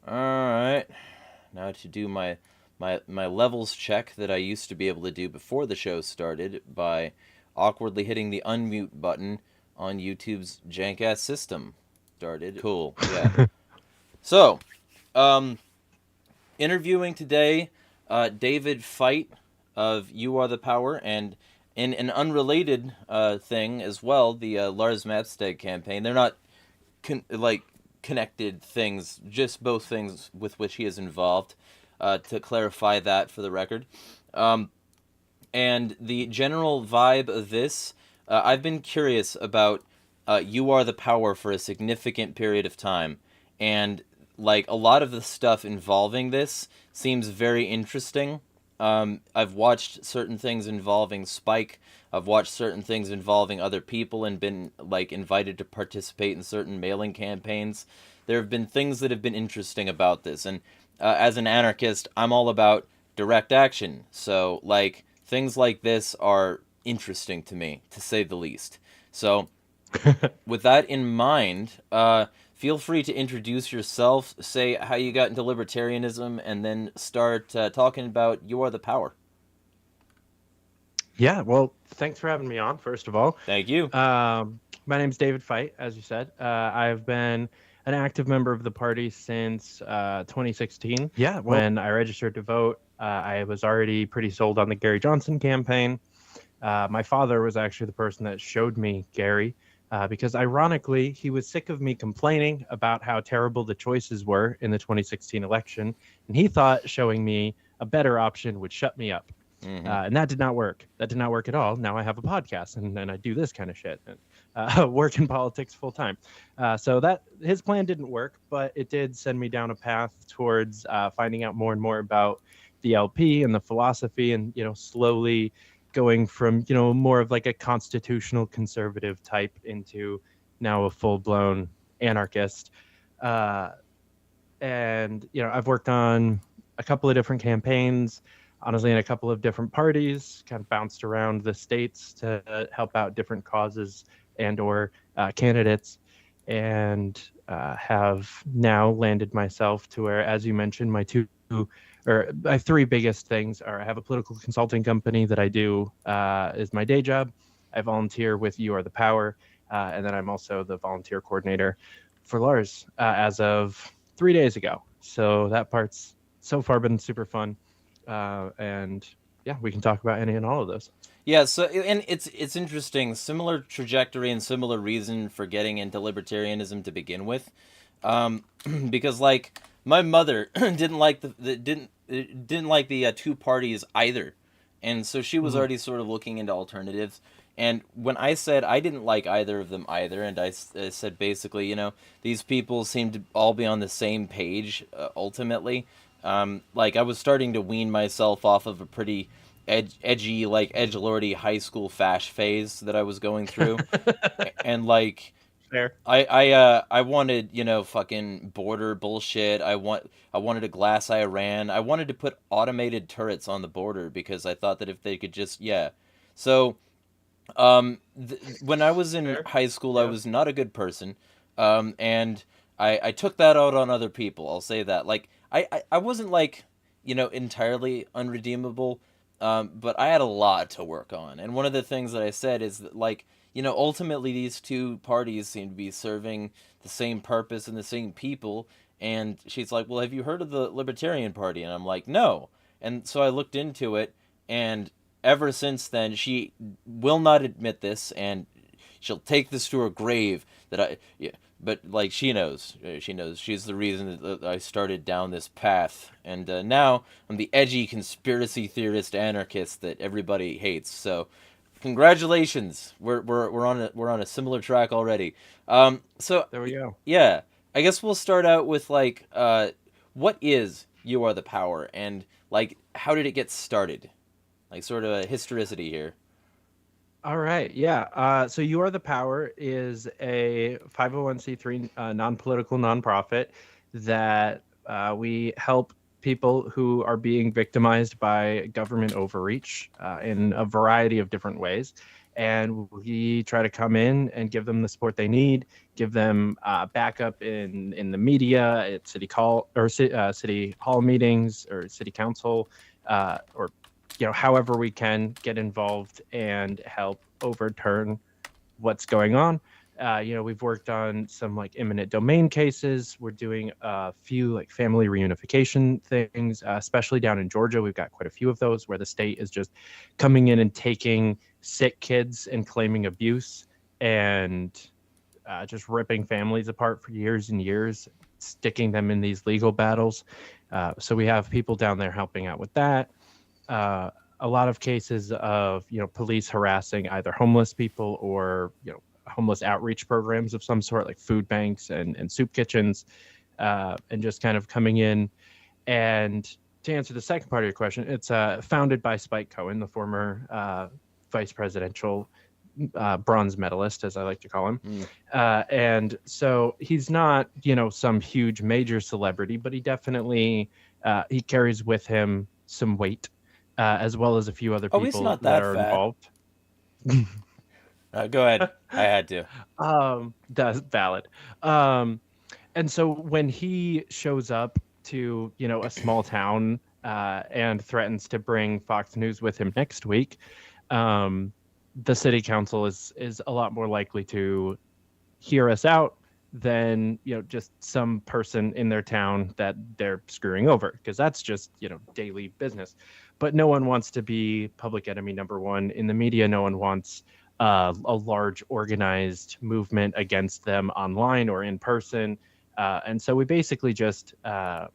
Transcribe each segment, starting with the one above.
All right. Now to do my levels check that I used to be able to do before the show started by awkwardly hitting the unmute button on YouTube's jank ass system. Started. Cool. Yeah. So, um, interviewing today, David Fite of You Are the Power, and in an unrelated thing as well, the Lars Mapstead campaign. They're not like connected things, just both things with which he is involved. To clarify that for the record, and the general vibe of this, I've been curious about You Are the Power for a significant period of time, and like a lot of the stuff involving this seems very interesting. I've watched certain things involving Spike. I've watched certain things involving other people and been like invited to participate in certain mailing campaigns. There have been things that have been interesting about this, and as an anarchist, I'm all about direct action. So like things like this are interesting to me, to say the least. So with that in mind, feel free to introduce yourself, say how you got into libertarianism, and then start talking about You Are the Power. Yeah, well, thanks for having me on, first of all. Thank you. My name's David Fite, as you said. I've been an active member of the party since 2016. Yeah, well, When I registered to vote, I was already pretty sold on the Gary Johnson campaign. My father was actually the person that showed me Gary, because ironically, he was sick of me complaining about how terrible the choices were in the 2016 election, and he thought showing me a better option would shut me up. And that did not work. That did not work at all. Now I have a podcast and I do this kind of shit and work in politics full time. So that his plan didn't work, but it did send me down a path towards finding out more and more about the LP and the philosophy, and slowly going from more of like a constitutional conservative type into now a full blown anarchist. Uh, and I've worked on a couple of different campaigns, honestly, in a couple of different parties, kind of bounced around the states to help out different causes and or candidates, and have now landed myself to where, as you mentioned, my three biggest things are: I have a political consulting company that I do is my day job. I volunteer with You Are the Power, and then I'm also the volunteer coordinator for Lars as of 3 days ago. So that part's so far been super fun. And yeah, we can talk about any and all of those. Yeah, so and it's interesting, similar trajectory and similar reason for getting into libertarianism to begin with, because like my mother didn't like didn't like the two parties either, and so she was Mhm. already sort of looking into alternatives. And when I said I didn't like either of them either, and I said basically, these people seem to all be on the same page ultimately. Like I was starting to wean myself off of a pretty edgy, like edgelordy high school fash phase that I was going through, and like Fair. I wanted fucking border bullshit. I wanted a glass Iran. I wanted to put automated turrets on the border because I thought that if they could just So when I was in Fair. high school, I Yeah. was not a good person, and I took that out on other people. I'll say that. Like I wasn't like entirely unredeemable, but I had a lot to work on. And one of the things that I said is that like ultimately these two parties seem to be serving the same purpose and the same people. And she's like, "Well, have you heard of the Libertarian Party?" And I'm like, "No." And so I looked into it, and ever since then, she will not admit this, and she'll take this to her grave. That I, yeah, but like she knows she's the reason that I started down this path, and now I'm the edgy conspiracy theorist anarchist that everybody hates. So, congratulations, we're on a similar track already. So There we go. yeah, I guess we'll start out with like, what is You Are the Power, and like how did it get started? Like sort of a historicity here. All right. Yeah. So You Are the Power is a 501c3 non-political nonprofit that we help people who are being victimized by government overreach in a variety of different ways. and we try to come in and give them the support they need, give them backup in the media, at city hall meetings or city council, or however we can get involved and help overturn what's going on. We've worked on some like eminent domain cases. We're doing a few like family reunification things, especially down in Georgia. We've got quite a few of those where the state is just coming in and taking sick kids and claiming abuse and just ripping families apart for years and years, sticking them in these legal battles. So we have people down there helping out with that. A lot of cases of police harassing either homeless people or homeless outreach programs of some sort, like food banks and soup kitchens, and just kind of coming in. And to answer the second part of your question, it's founded by Spike Cohen, the former vice presidential bronze medalist, as I like to call him. And so he's not some huge major celebrity, but he definitely he carries with him some weight, as well as a few other Oh, he's people not that that are fat. involved. Go ahead. I had to. That's valid. And so when he shows up to a small town and threatens to bring Fox News with him next week, the city council is a lot more likely to hear us out than just some person in their town that they're screwing over, because that's just daily business. But no one wants to be public enemy number one in the media. No one wants a large organized movement against them online or in person. And so we basically just, to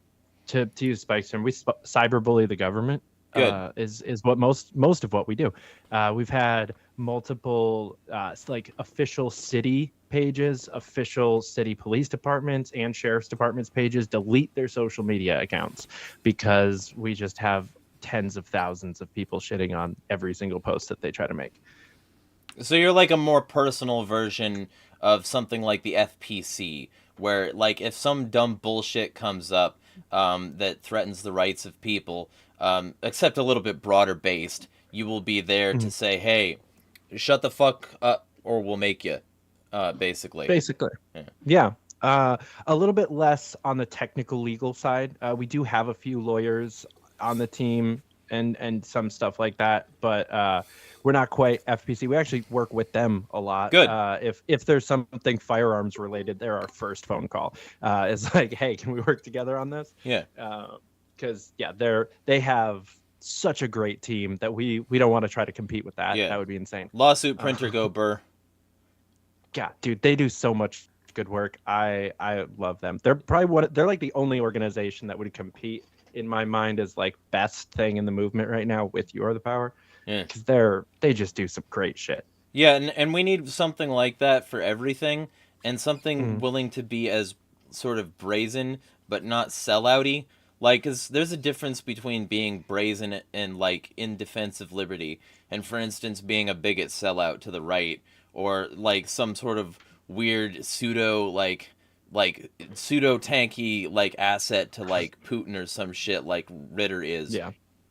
use Spike's term, we cyberbully the government. Good. Is what most of what we do. We've had multiple like official city pages, official city police departments and sheriff's departments pages delete their social media accounts because we just have tens of thousands of people shitting on every single post that they try to make. So you're like a more personal version of something like the FPC, where like if some dumb bullshit comes up that threatens the rights of people, except a little bit broader based, you will be there to say, hey, shut the fuck up or we'll make you, basically. Yeah. A little bit less on the technical legal side. We do have a few lawyers on the team and some stuff like that, but we're not quite FPC. We actually work with them a lot. Good. If there's something firearms related, they're our first phone call. It's like, hey, can we work together on this? Yeah. Because they have such a great team that we don't want to try to compete with that. Yeah. That would be insane. Lawsuit printer go burr. Yeah, dude, they do so much good work. I love them. They're probably they're like the only organization that would compete in my mind as like best thing in the movement right now with You Are the Power. Yeah. Because they just do some great shit. Yeah, and we need something like that for everything, and something willing to be as sort of brazen but not sellouty. Like, 'cause there's a difference between being brazen and like in defense of liberty, and for instance being a bigot sellout to the right, or like some sort of weird pseudo tanky like asset to like Putin or some shit like Ritter is. Yeah.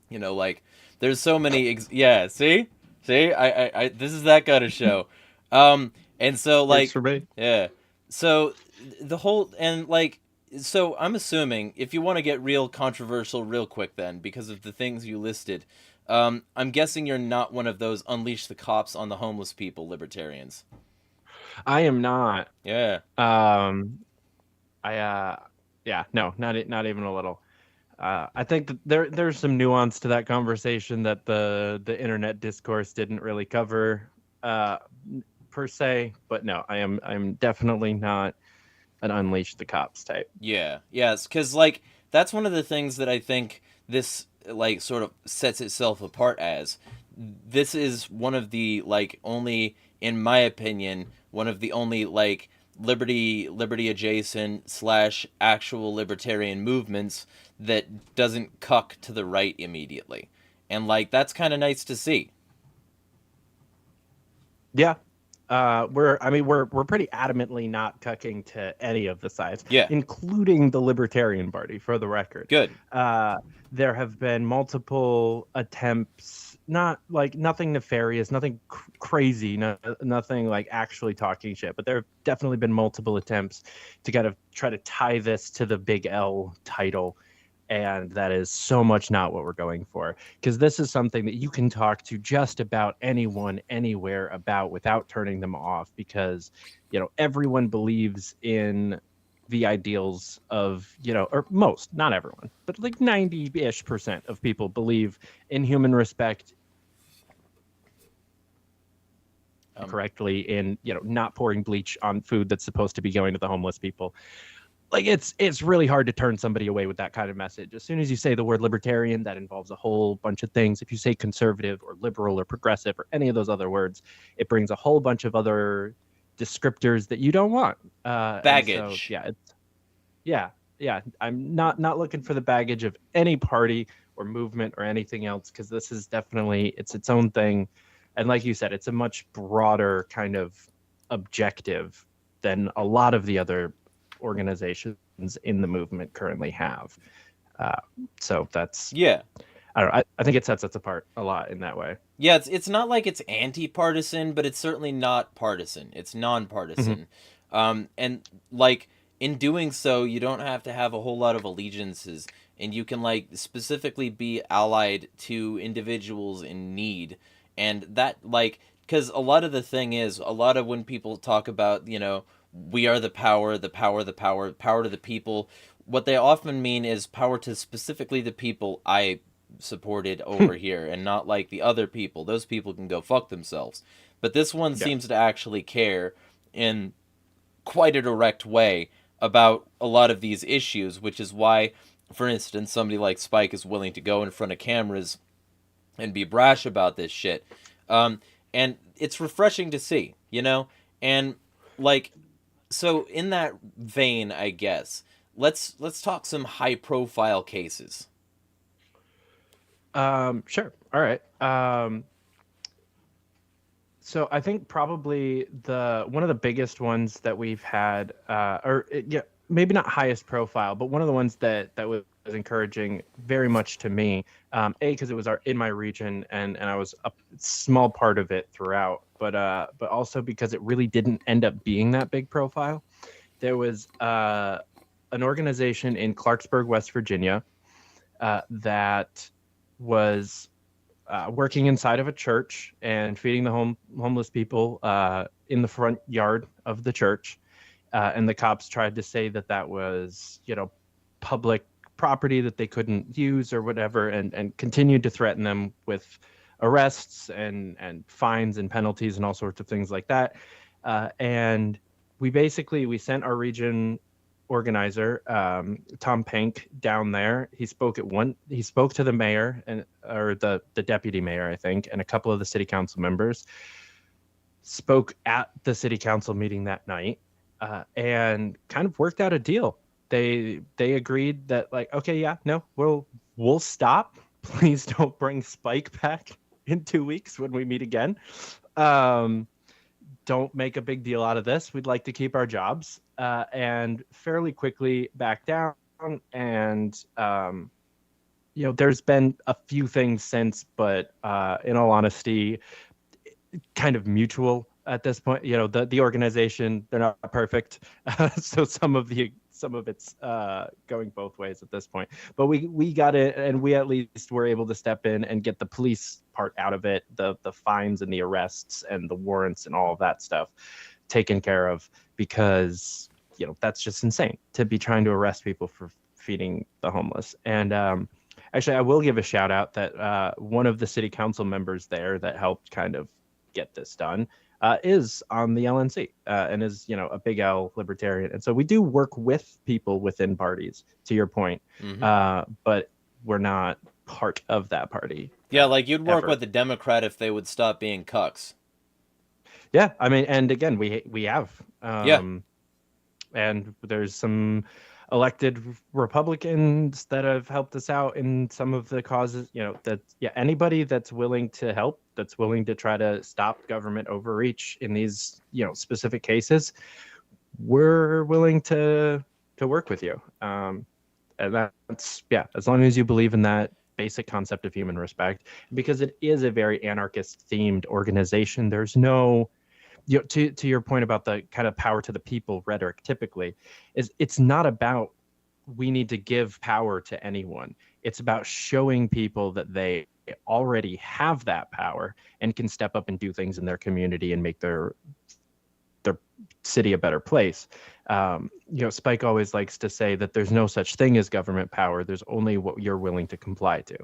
Like there's so many yeah, see I this is that kind of show. And so like Works for me. yeah, so the whole and like so I'm assuming if you want to get real controversial real quick then because of the things you listed, I'm guessing you're not one of those unleash the cops on the homeless people libertarians. I am not. Yeah. No, not even a little. I think that there's some nuance to that conversation that the internet discourse didn't really cover per se, but no, I'm definitely not an unleash the cops type. Yeah. Yes, cuz like that's one of the things that I think this like sort of sets itself apart as. This is one of the like only, in my opinion, one of the only like liberty adjacent / actual libertarian movements that doesn't cuck to the right immediately, and like that's kind of nice to see. Yeah. We're pretty adamantly not cucking to any of the sides, Yeah. including the Libertarian Party, for the record. Good. There have been multiple attempts not like nothing nefarious, nothing crazy, nothing like actually talking shit. But there have definitely been multiple attempts to kind of try to tie this to the Big L title. And that is so much not what we're going for, because this is something that you can talk to just about anyone, anywhere about without turning them off, because, everyone believes in the ideals of, or most, not everyone, but like 90-ish% of people believe in human respect, correctly, in, not pouring bleach on food that's supposed to be going to the homeless people. Like, it's really hard to turn somebody away with that kind of message. As soon as you say the word libertarian, that involves a whole bunch of things. If you say conservative or liberal or progressive or any of those other words, it brings a whole bunch of other descriptors that you don't want. And so, Baggage. yeah. I'm not looking for the baggage of any party or movement or anything else, because this is definitely, it's its own thing. And like you said, it's a much broader kind of objective than a lot of the other organizations in the movement currently have. So that's, Yeah. I don't know, I think it sets us apart a lot in that way. Yeah, it's not like it's anti-partisan, but it's certainly not partisan. It's Mm-hmm. non-partisan. And like in doing so, you don't have to have a whole lot of allegiances, and you can like specifically be allied to individuals in need. And that like because a lot of the thing is a lot of when people talk about, we are the power, the power, the power, power to the people, what they often mean is power to specifically the people I supported over here and not like the other people. Those people can go fuck themselves. But this one Yeah. seems to actually care in quite a direct way about a lot of these issues, which is why, for instance, somebody like Spike is willing to go in front of cameras and be brash about this shit. And it's refreshing to see, And like, so in that vein, I guess let's talk some high profile cases. Sure. All right. So I think probably the one of the biggest ones that we've had, yeah, maybe not highest profile, but one of the ones that was encouraging very much to me. Because it was in my region, and I was a small part of it throughout, but also because it really didn't end up being that big profile. There was an organization in Clarksburg, West Virginia, that was working inside of a church and feeding the homeless people in the front yard of the church. And the cops tried to say that was, public property that they couldn't use or whatever, and continued to threaten them with arrests and fines and penalties and all sorts of things like that. And we sent our region organizer, Tom Pink, down there. He spoke to the mayor or the deputy mayor, I think, and a couple of the city council members. Spoke at the city council meeting that night, and kind of worked out a deal. They agreed that, like, okay, yeah, no, we'll stop. Please don't bring Spike back in 2 weeks when we meet again. Don't make a big deal out of this. We'd like to keep our jobs, and fairly quickly back down. And there's been a few things since, but in all honesty, kind of mutual at this point. The organization, they're not perfect, so some of it's going both ways at this point. But we got it, and we at least were able to step in and get the police part out of it, the fines and the arrests and the warrants and all of that stuff taken care of, because that's just insane to be trying to arrest people for feeding the homeless. And actually, I will give a shout out that one of the city council members there that helped kind of get this done is on the LNC, and is a big L libertarian. And so we do work with people within parties, to your point, but we're not part of that party. Yeah, like you'd work ever. with a Democrat if they would stop being cucks. Yeah, I mean, and again, we have, Yeah. and there's some elected Republicans that have helped us out in some of the causes. Anybody that's willing to help, that's willing to try to stop government overreach in these specific cases, we're willing to work with you. And that's, as long as you believe in that basic concept of human respect, because it is a very anarchist themed organization. There's no, to your point about the kind of power to the people rhetoric, typically is it's not about we need to give power to anyone. It's about showing people that they already have that power and can step up and do things in their community and make their city a better place. Spike always likes to say that there's no such thing as government power. There's only what you're willing to comply to.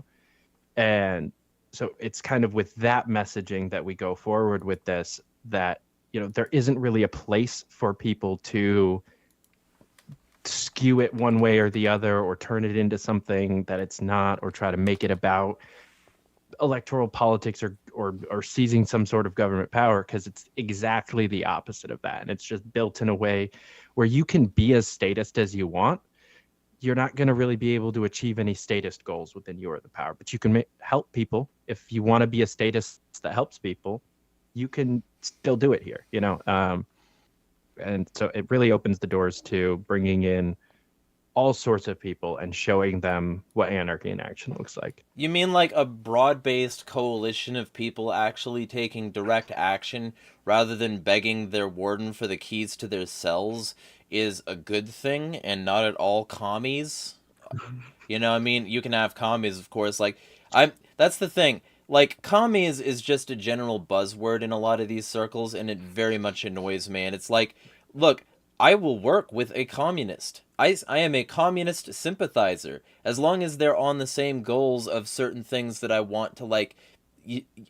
And so it's kind of with that messaging that we go forward with this, that, there isn't really a place for people to skew it one way or the other, or turn it into something that it's not, or try to make it about electoral politics or seizing some sort of government power, because it's exactly the opposite of that. And it's just built in a way where you can be as statist as you want. You're not going to really be able to achieve any statist goals within your the power, but you can help people. If you want to be a statist that helps people, you can still do it here, and so it really opens the doors to bringing in all sorts of people and showing them what anarchy in action looks like. You mean like a broad-based coalition of people actually taking direct action rather than begging their warden for the keys to their cells is a good thing and not at all commies? I mean, you can have commies, of course. That's the thing. Like, commies is just a general buzzword in a lot of these circles, and it very much annoys me. And it's like, look, I will work with a communist. I am a communist sympathizer, as long as they're on the same goals of certain things that I want to,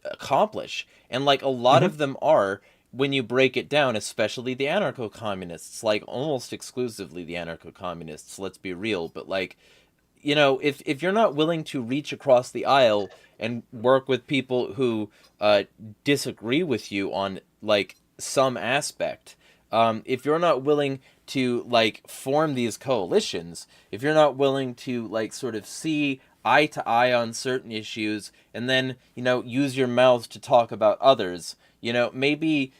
accomplish. And, a lot of them are, when you break it down, especially the anarcho-communists, almost exclusively the anarcho-communists, let's be real, but, if you're not willing to reach across the aisle and work with people who disagree with you on some aspect, if you're not willing to form these coalitions, if you're not willing to sort of see eye to eye on certain issues and then use your mouth to talk about others, maybe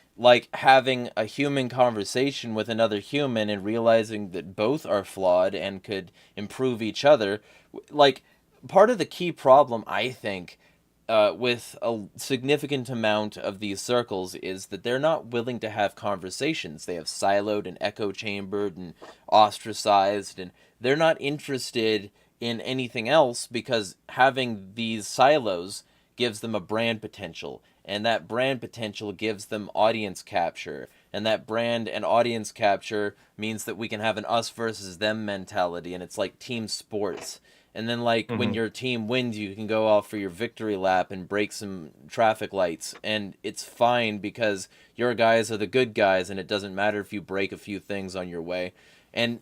having a human conversation with another human and realizing that both are flawed and could improve each other. Part of the key problem, I think, with a significant amount of these circles is that they're not willing to have conversations. They have siloed and echo chambered and ostracized, and they're not interested in anything else because having these silos gives them a brand potential, and that brand potential gives them audience capture, and that brand and audience capture means that we can have an us versus them mentality, and it's like team sports. And then when your team wins, you can go off for your victory lap and break some traffic lights, and it's fine because your guys are the good guys, and it doesn't matter if you break a few things on your way. And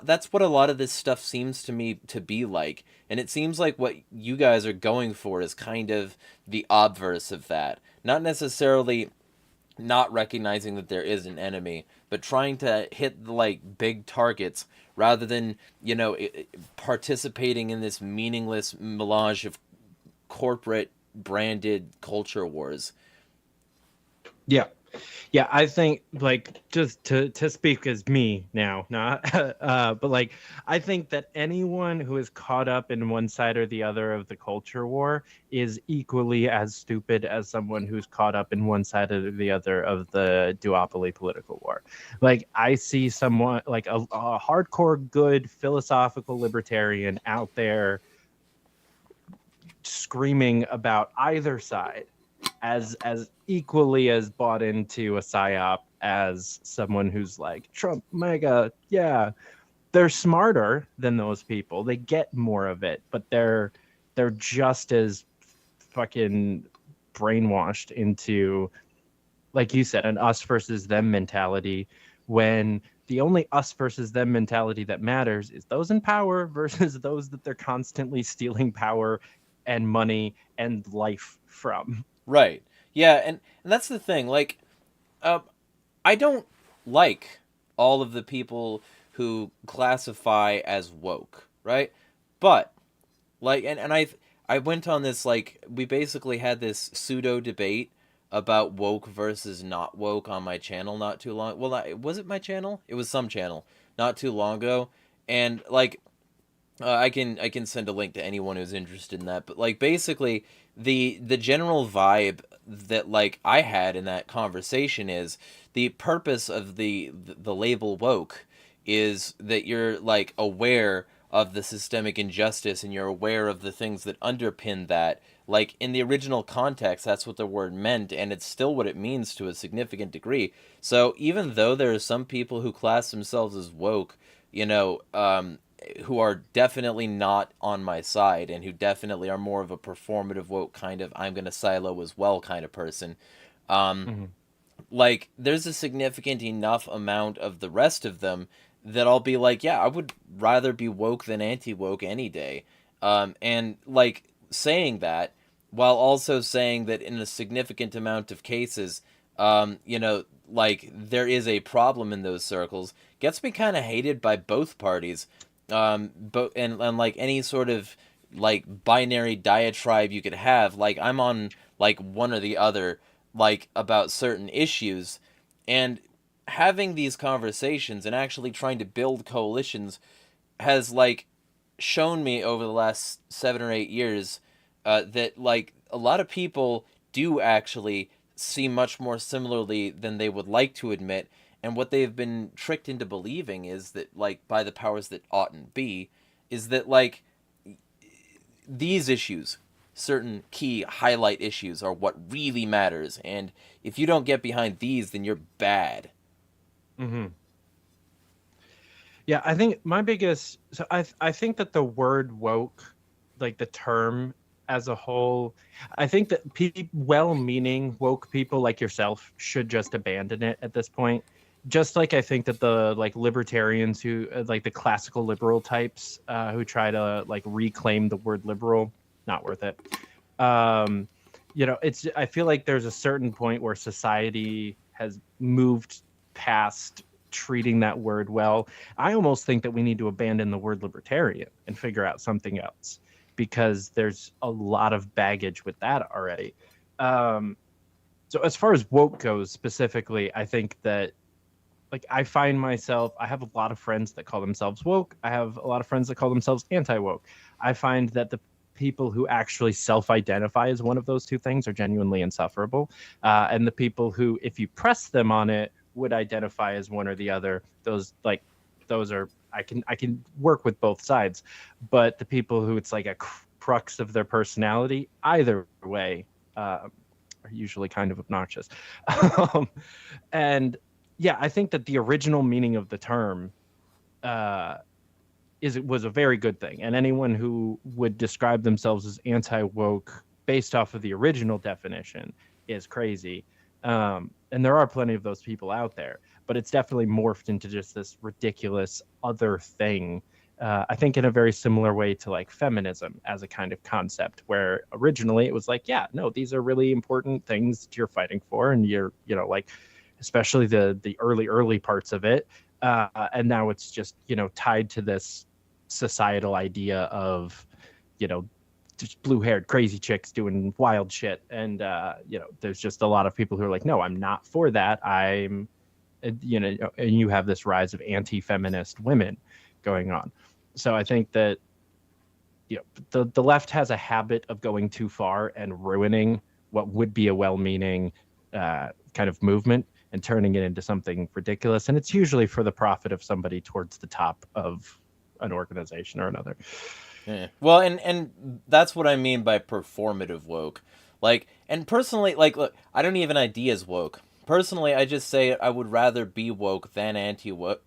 that's what a lot of this stuff seems to me to be like. And it seems like what you guys are going for is kind of the obverse of that. Not necessarily not recognizing that there is an enemy, but trying to hit the big targets rather than participating in this meaningless melange of corporate branded culture wars. Yeah, I think just to speak as me now, not but I think that anyone who is caught up in one side or the other of the culture war is equally as stupid as someone who's caught up in one side or the other of the duopoly political war. I see someone a hardcore good philosophical libertarian out there screaming about either side as equally as bought into a psyop as someone who's Trump mega. Yeah, they're smarter than those people. They get more of it, but they're just as fucking brainwashed into, like you said, an us versus them mentality, when the only us versus them mentality that matters is those in power versus those that they're constantly stealing power and money and life from. Right. Yeah, and that's the thing. I don't like all of the people who classify as woke, right? But and I went on this we basically had this pseudo debate about woke versus not woke on my channel not too long. Well, was it my channel? It was some channel not too long ago, and I can send a link to anyone who's interested in that. But like basically, the general vibe that like I had in that conversation is the purpose of the label woke is that you're like aware of the systemic injustice and you're aware of the things that underpin that. Like in the original context, that's what the word meant, and it's still what it means to a significant degree. So even though there are some people who class themselves as woke, you know, who are definitely not on my side and who definitely are more of a performative woke kind of I'm gonna silo as well kind of person. Um, Hmm. like there's a significant enough amount of the rest of them that I'll be like, yeah, I would rather be woke than anti woke any day. And like saying that while also saying that in a significant amount of cases, you know, like there is a problem in those circles gets me kind of hated by both parties. But and like any sort of like binary diatribe you could have, like I'm on like one or the other, like about certain issues, and having these conversations and actually trying to build coalitions has like shown me over the last 7 or 8 years that like a lot of people do actually see much more similarly than they would like to admit. And what they've been tricked into believing is that, like, by the powers that oughtn't be, is that, like, these issues, certain key highlight issues, are what really matters. And if you don't get behind these, then you're bad. Hmm. Yeah, I think my biggest so I think that the word woke, like the term as a whole, I think that well-meaning woke people like yourself should just abandon it at this point. Just like I think that the like libertarians who like the classical liberal types who try to like reclaim the word liberal, not worth it. Um, it's I feel like there's a certain point where society has moved past treating that word well. I almost think that we need to abandon the word libertarian and figure out something else because there's a lot of baggage with that already. Um, so as far as woke goes specifically, I think that like I find myself, I have a lot of friends that call themselves woke. I have a lot of friends that call themselves anti-woke. I find that the people who actually self-identify as one of those two things are genuinely insufferable, and the people who, if you press them on it, would identify as one or the other. Those are I can work with both sides, but the people who it's like a crux of their personality, either way, are usually kind of obnoxious. um, and yeah, I think that the original meaning of the term uh, was a very good thing, and anyone who would describe themselves as anti woke based off of the original definition is crazy. And there are plenty of those people out there, but it's definitely morphed into just this ridiculous other thing. I think in a very similar way to like feminism as a kind of concept, where originally it was like, yeah, no, these are really important things that you're fighting for, and like especially the early parts of it, and now it's just tied to this societal idea of you know just blue-haired crazy chicks doing wild shit, and there's just a lot of people who are like, no, I'm not for that. And you have this rise of anti-feminist women going on. So I think that the left has a habit of going too far and ruining what would be a well-meaning kind of movement and turning it into something ridiculous. And it's usually for the profit of somebody towards the top of an organization or another. Yeah. Well, and that's what I mean by performative woke. Like, and personally, like, look, I don't even ID as woke. Personally, I just say I would rather be woke than anti woke,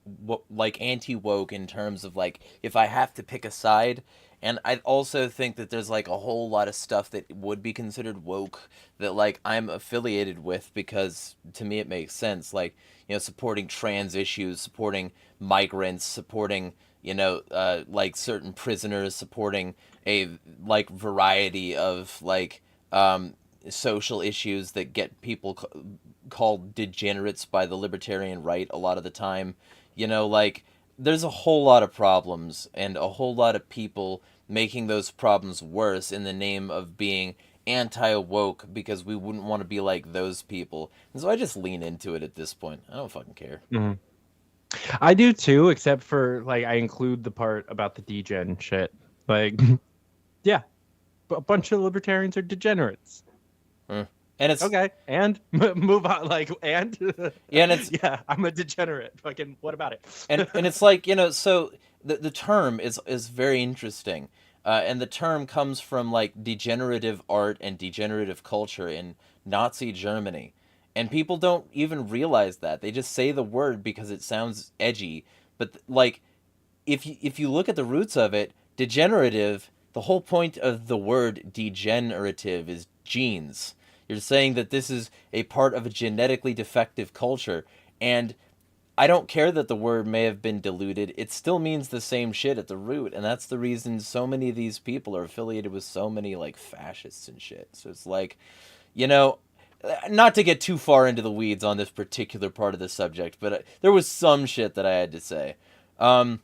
like anti woke in terms of like if I have to pick a side. And I also think that there's like a whole lot of stuff that would be considered woke that like I'm affiliated with because to me it makes sense. Like, supporting trans issues, supporting migrants, supporting like certain prisoners, supporting a like variety of like social issues that get people called degenerates by the libertarian right a lot of the time. Like there's a whole lot of problems and a whole lot of people making those problems worse in the name of being anti woke because we wouldn't want to be like those people. And so I just lean into it at this point. I don't fucking care. Mhm. I do too, except for like I include the part about the degen shit. Like, yeah, a bunch of libertarians are degenerates. Mm. And it's Okay, and move on. Like, and yeah, and it's yeah, I'm a degenerate. Fucking, what about and it? it's like, so the term is very interesting, and the term comes from like degenerative art and degenerative culture in Nazi Germany, and people don't even realize that. They just say the word because it sounds edgy, but like if you look at the roots of it, degenerative, the whole point of the word degenerative is genes. You're saying that this is a part of a genetically defective culture, and I don't care that the word may have been diluted. It still means the same shit at the root, and that's the reason so many of these people are affiliated with so many like fascists and shit. So it's like, you know, not to get too far into the weeds on this particular part of the subject, but there was some shit that I had to say. Um,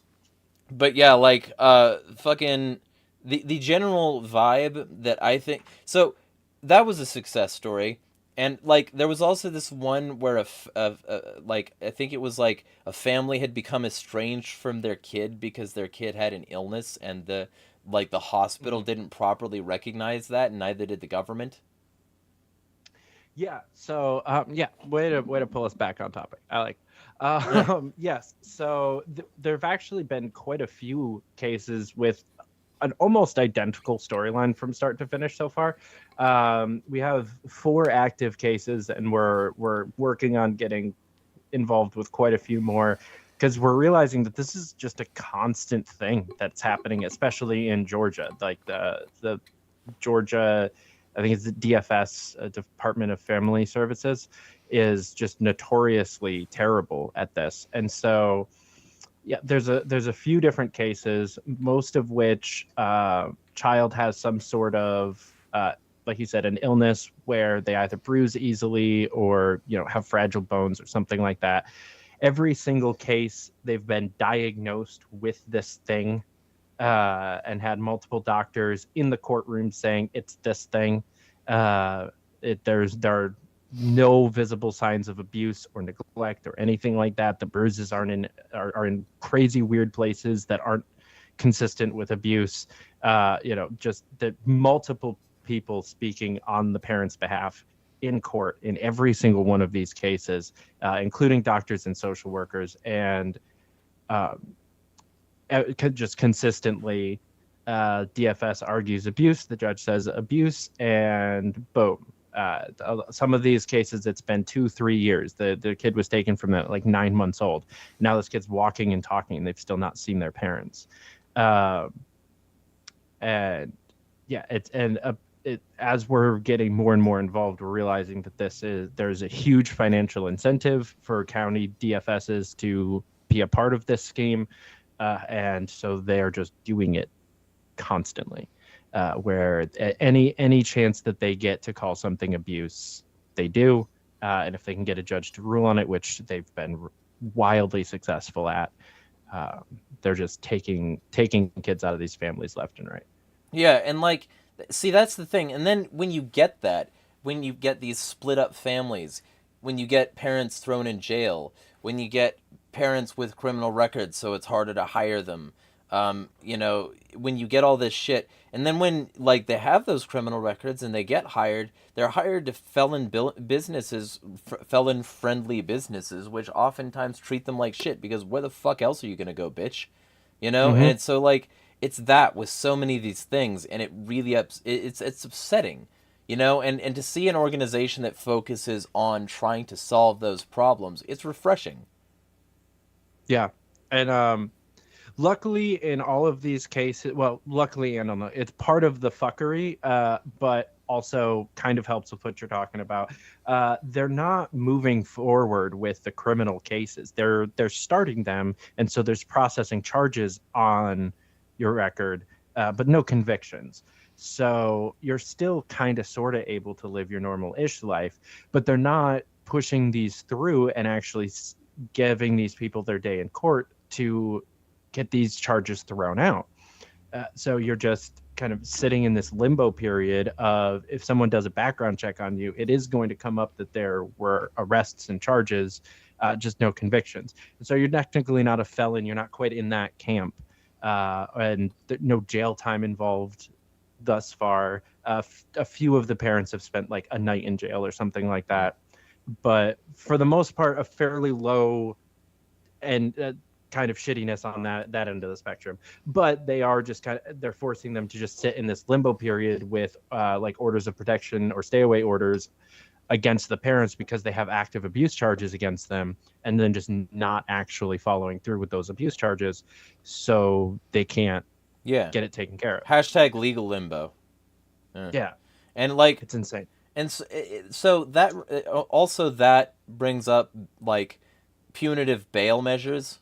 but yeah, like fucking the general vibe that I think so that was a success story. And like there was also this one where like I think it was like a family had become estranged from their kid because their kid had an illness, and the hospital Mhm. didn't properly recognize that, and neither did the government. Yeah. So, yeah, way to pull us back on topic. I like. Yeah. Yes. So there have actually been quite a few cases with an almost identical storyline from start to finish so far. We have 4 active cases, and we're working on getting involved with quite a few more because we're realizing that this is just a constant thing that's happening, especially in Georgia. Like the Georgia, I think it's the DFS, Department of Family Services, is just notoriously terrible at this. And so, yeah, there's a few different cases, most of which child has some sort of like you said, an illness where they either bruise easily or have fragile bones or something like that. Every single case, they've been diagnosed with this thing and had multiple doctors in the courtroom saying it's this thing. Uh, there are no visible signs of abuse or neglect or anything like that. The bruises are in crazy weird places that aren't consistent with abuse. Just that multiple people speaking on the parents' behalf in court in every single one of these cases, including doctors and social workers, and um, just consistently DFS argues abuse, the judge says abuse, and boom. Some of these cases, it's been 2-3 years. The kid was taken from like 9 months old. Now this kid's walking and talking, and they've still not seen their parents. Uh, and yeah, as we're getting more and more involved, we're realizing that there's a huge financial incentive for county DFSs to be a part of this scheme, and so they're just doing it constantly. Where any chance that they get to call something abuse, they do, and if they can get a judge to rule on it, which they've been wildly successful at, they're just taking kids out of these families left and right. Yeah, and like, see, that's the thing. And then when you get that, when you get these split up families, when you get parents thrown in jail, when you get parents with criminal records, so it's harder to hire them, when you get all this shit, and then when like they have those criminal records and they get hired, they're hired to businesses, felon friendly businesses, which oftentimes treat them like shit because where the fuck else are you gonna go, bitch? And Mm-hmm. it's so like it's that with so many of these things, and it really it's upsetting, and to see an organization that focuses on trying to solve those problems, it's refreshing. Yeah, and luckily in all of these cases, well, luckily, I don't know, it's part of the fuckery, but also kind of helps with what you're talking about. They're not moving forward with the criminal cases. They're starting them, and so there's processing charges on your record, but no convictions. So you're still kind of sort of able to live your normal-ish life, but they're not pushing these through and actually giving these people their day in court to get these charges thrown out. So you're just kind of sitting in this limbo period of, if someone does a background check on you, it is going to come up that there were arrests and charges, just no convictions. And so you're technically not a felon. You're not quite in that camp, and no jail time involved thus far. A few of the parents have spent like a night in jail or something like that, but for the most part, a fairly low and kind of shittiness on that end of the spectrum. But they are just they're forcing them to just sit in this limbo period with like orders of protection or stay away orders against the parents because they have active abuse charges against them, and then just not actually following through with those abuse charges, so they can't Yeah. get it taken care of. Hashtag legal limbo. Yeah, And like it's insane. And so that also that brings up like punitive bail measures,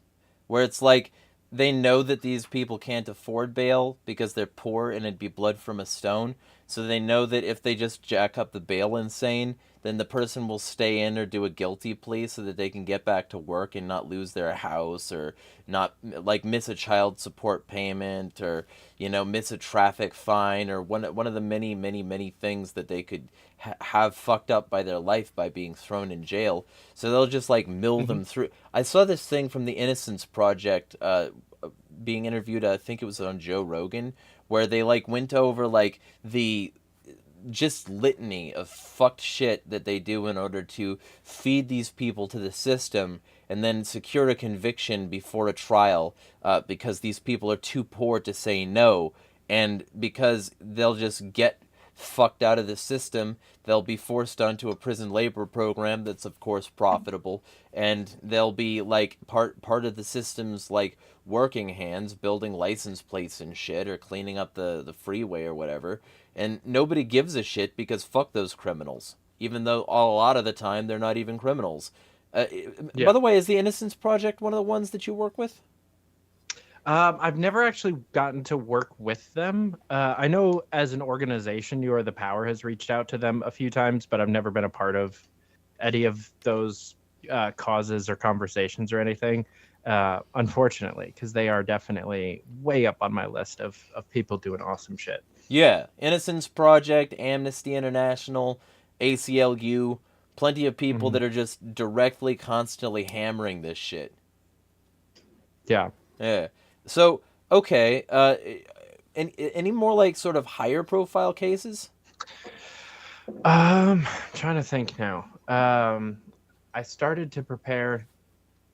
where it's like they know that these people can't afford bail because they're poor and it'd be blood from a stone. So they know that if they just jack up the bail insane, then the person will stay in or do a guilty plea so that they can get back to work and not lose their house or not like miss a child support payment or miss a traffic fine or one of the many things that they could have fucked up by their life by being thrown in jail. So they'll just like mill them through. I saw this thing from the Innocence Project being interviewed. I think it was on Joe Rogan, where they like went over like the just litany of fucked shit that they do in order to feed these people to the system and then secure a conviction before a trial because these people are too poor to say no, and because they'll just get fucked out of the system, they'll be forced onto a prison labor program that's of course profitable, and they'll be like part of the system's like working hands, building license plates and shit or cleaning up the freeway or whatever, and nobody gives a shit because fuck those criminals, even though a lot of the time they're not even criminals. By the way, is the Innocence Project one of the ones that you work with? I've never actually gotten to work with them. I know as an organization, You Are the Power has reached out to them a few times, but I've never been a part of any of those causes or conversations or anything, unfortunately, because they are definitely way up on my list of people doing awesome shit. Yeah, Innocence Project, Amnesty International, ACLU, plenty of people that are just directly, constantly hammering this shit. Yeah. Yeah. So, okay, any more like sort of higher profile cases? Trying to think now. I started to prepare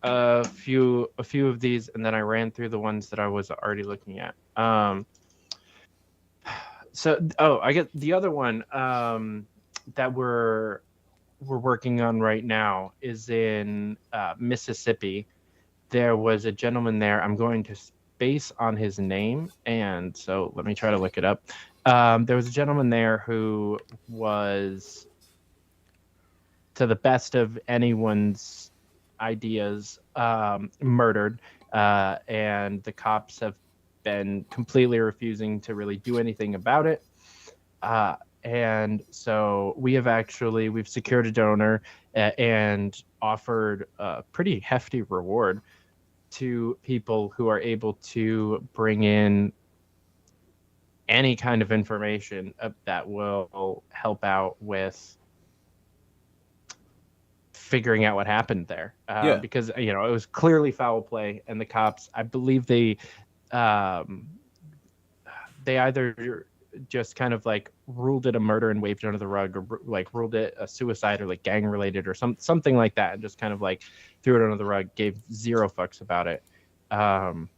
a few of these, and then I ran through the ones that I was already looking at. I get the other one that we're working on right now is in Mississippi. There was a gentleman there. I'm going to space on his name, and so let me try to look it up. There was a gentleman there who was, to the best of anyone's ideas, murdered, and the cops have been completely refusing to really do anything about it. And so we've secured a donor and offered a pretty hefty reward to people who are able to bring in any kind of information that will help out with figuring out what happened there. Because it was clearly foul play, and the cops, I believe they either just kind of like ruled it a murder and waved it under the rug, or like ruled it a suicide or like gang related or something like that, and just kind of like threw it under the rug, gave zero fucks about it. And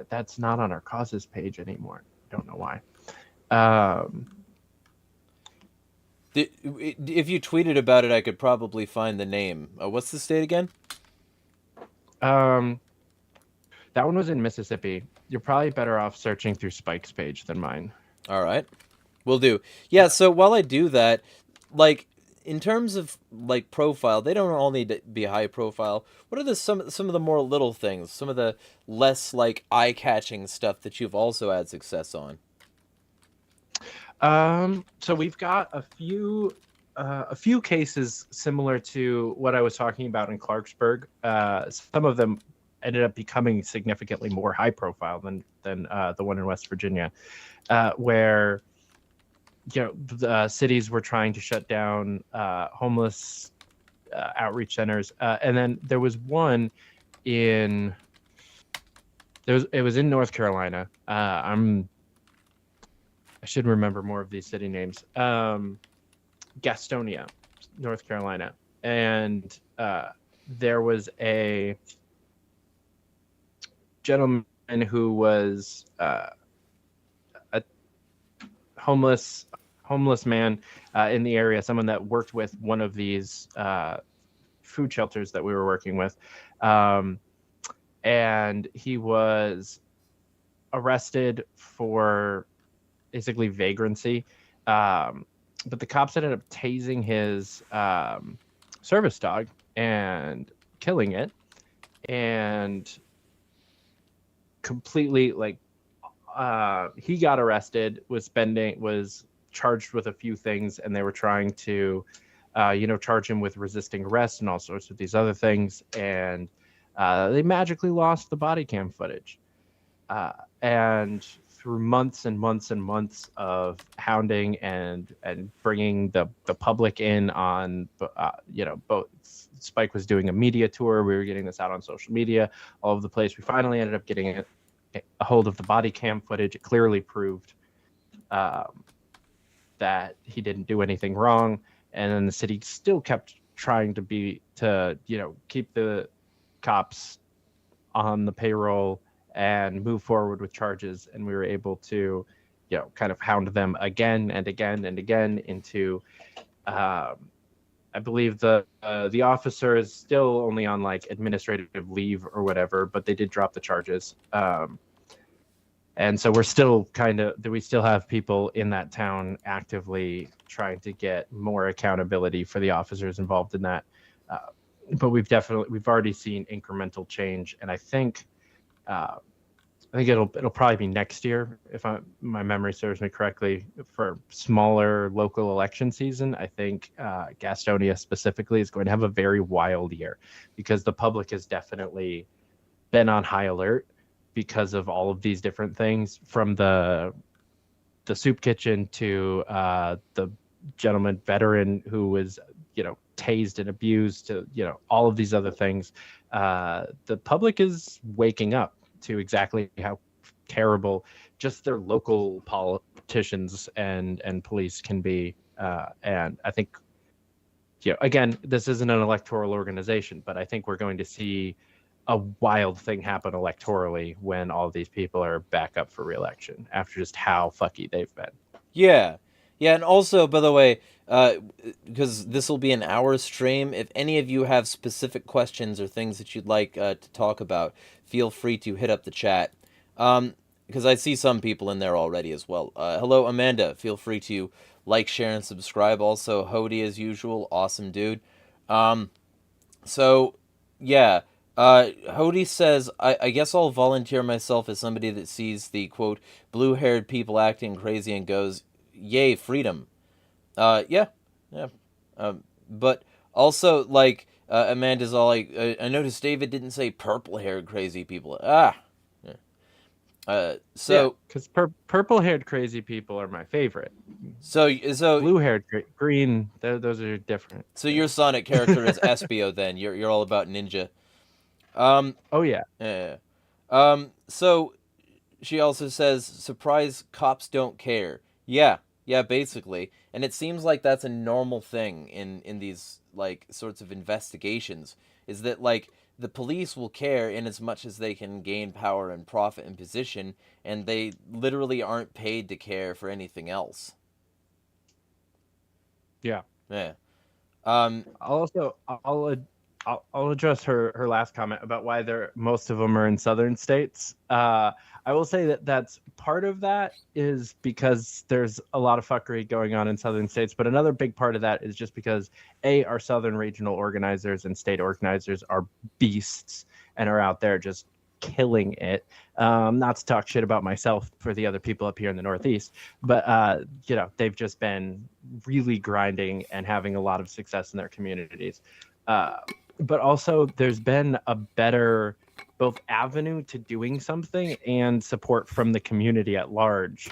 that's not on our causes page anymore. Don't know why. If you tweeted about it, I could probably find the name. What's the state again? That one was in Mississippi. You're probably better off searching through Spike's page than mine. All right, will do. Yeah. So while I do that, like in terms of like profile, they don't all need to be high profile. What are some of the more little things, some of the less like eye catching stuff that you've also had success on? So we've got a few cases similar to what I was talking about in Clarksburg. Some of them ended up becoming significantly more high profile than the one in West Virginia, where the cities were trying to shut down homeless outreach centers. And then there was one in it was in North Carolina. I should remember more of these city names. Gastonia, North Carolina, and there was a gentleman who was a homeless man in the area, someone that worked with one of these food shelters that we were working with, and he was arrested for basically vagrancy. But the cops ended up tasing his service dog and killing it, and completely he got arrested, was charged with a few things, and they were trying to charge him with resisting arrest and all sorts of these other things, and they magically lost the body cam footage, and through months and months and months of hounding and bringing the public in on, both Spike was doing a media tour. We were getting this out on social media, all over the place. We finally ended up getting a hold of the body cam footage. It clearly proved that he didn't do anything wrong. And then the city still kept trying to keep the cops on the payroll and move forward with charges, and we were able to kind of hound them again and again and again into I believe the officer is still only on administrative leave or whatever, but they did drop the charges, and so we still have people in that town actively trying to get more accountability for the officers involved in that, but we've already seen incremental change, and I think it'll probably be next year, if my memory serves me correctly, for smaller local election season. I think Gastonia specifically is going to have a very wild year, because the public has definitely been on high alert because of all of these different things, from the soup kitchen to the gentleman veteran who was tased and abused, to all of these other things. The public is waking up to exactly how terrible just their local politicians and police can be, and I think again, this isn't an electoral organization, but I think we're going to see a wild thing happen electorally when all of these people are back up for re-election after just how fucky they've been. Yeah, and also, by the way, because this will be an hour stream, if any of you have specific questions or things that you'd like to talk about, feel free to hit up the chat, because I see some people in there already as well. Hello, Amanda. Feel free to like, share, and subscribe. Also, Hody, as usual, awesome dude. So, yeah. Hody says, I guess I'll volunteer myself as somebody that sees the, quote, blue-haired people acting crazy and goes, yay, freedom. Yeah. But also, Amanda's all like, I noticed David didn't say purple-haired crazy people. Because purple-haired crazy people are my favorite. So blue-haired, green, those are different. So your Sonic character is Espio then. You're all about ninja. Oh yeah. Yeah. So she also says, surprise, cops don't care. Yeah, basically. And it seems like that's a normal thing in these sorts of investigations, is that the police will care in as much as they can gain power and profit and position, and they literally aren't paid to care for anything else. Yeah. I'll address her last comment about why most of them are in southern states. I will say that's part of that is because there's a lot of fuckery going on in southern states, but another big part of that is just because our southern regional organizers and state organizers are beasts and are out there just killing it. Not to talk shit about myself for the other people up here in the Northeast, but they've just been really grinding and having a lot of success in their communities. But also there's been a better both avenue to doing something and support from the community at large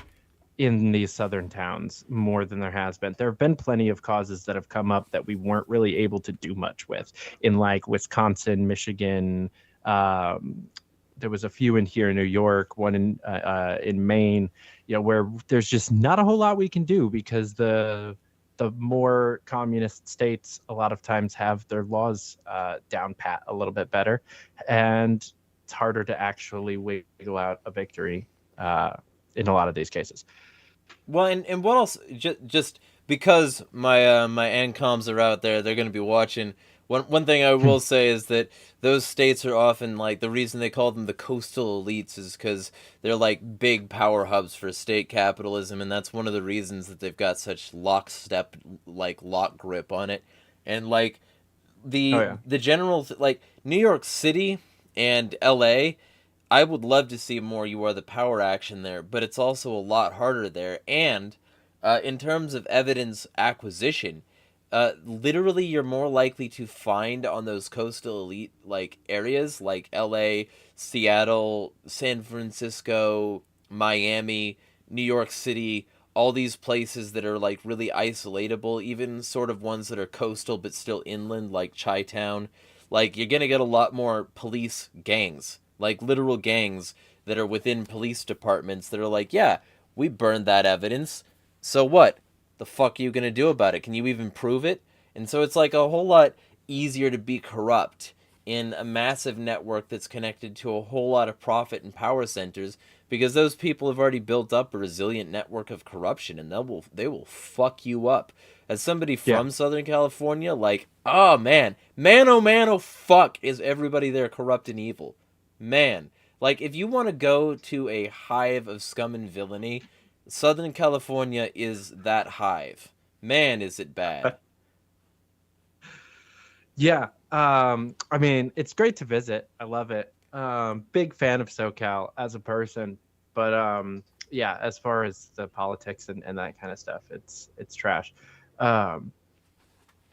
in these southern towns more than there has been. There have been plenty of causes that have come up that we weren't really able to do much with in like Wisconsin, Michigan. Um, there was a few in here in New York, one in Maine, where there's just not a whole lot we can do because the more communist states a lot of times have their laws down pat a little bit better, and it's harder to actually wiggle out a victory in a lot of these cases. Well, and what else? Just because my ANCOMs are out there, they're going to be watching. One thing I will say is that those states are often like the reason they call them the coastal elites is because they're like big power hubs for state capitalism, and that's one of the reasons that they've got such lockstep like lock grip on it. And like Oh the yeah. the general like New York City and L.A. I would love to see more You Are the Power action there, but it's also a lot harder there. And in terms of evidence acquisition, literally you're more likely to find on those coastal elite like areas like L.A., Seattle, San Francisco, Miami, New York City, all these places that are like really isolatable, even sort of ones that are coastal but still inland, like Chi Town. Like you're gonna get a lot more police gangs, like literal gangs that are within police departments that are like, yeah, we burned that evidence. So what? The fuck are you gonna do about it? Can you even prove it? And so it's like a whole lot easier to be corrupt in a massive network that's connected to a whole lot of profit and power centers because those people have already built up a resilient network of corruption and they will fuck you up. As somebody Yeah. from Southern California, like, oh man, oh man, oh fuck, is everybody there corrupt and evil? Man, like if you want to go to a hive of scum and villainy, Southern California is that hive. Man, is it bad. Yeah. I mean, it's great to visit. I love it. Big fan of SoCal as a person, but yeah, as far as the politics and that kind of stuff, it's trash. Um,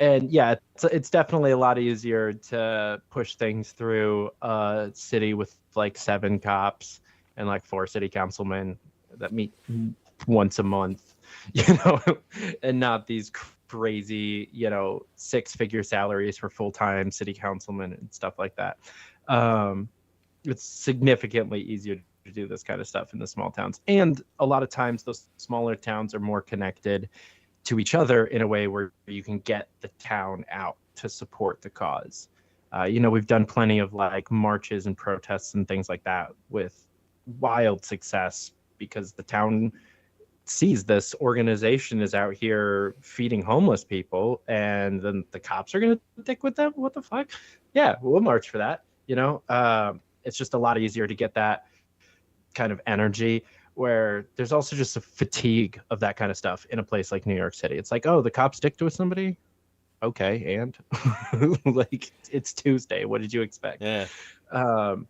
and yeah, it's definitely a lot easier to push things through a city with like 7 cops and like 4 city councilmen that meet once a month, and not these crazy, 6-figure salaries for full-time city councilmen and stuff like that. Um, it's significantly easier to do this kind of stuff in the small towns. And a lot of times those smaller towns are more connected to each other in a way where you can get the town out to support the cause. We've done plenty of like marches and protests and things like that with wild success because the town sees this organization is out here feeding homeless people, and then the cops are gonna stick with them. What the fuck? Yeah, we'll march for that. It's just a lot easier to get that kind of energy where there's also just a fatigue of that kind of stuff in a place like New York City. It's like, oh, the cops stick with somebody. Okay, and like it's Tuesday. What did you expect? Yeah. Um,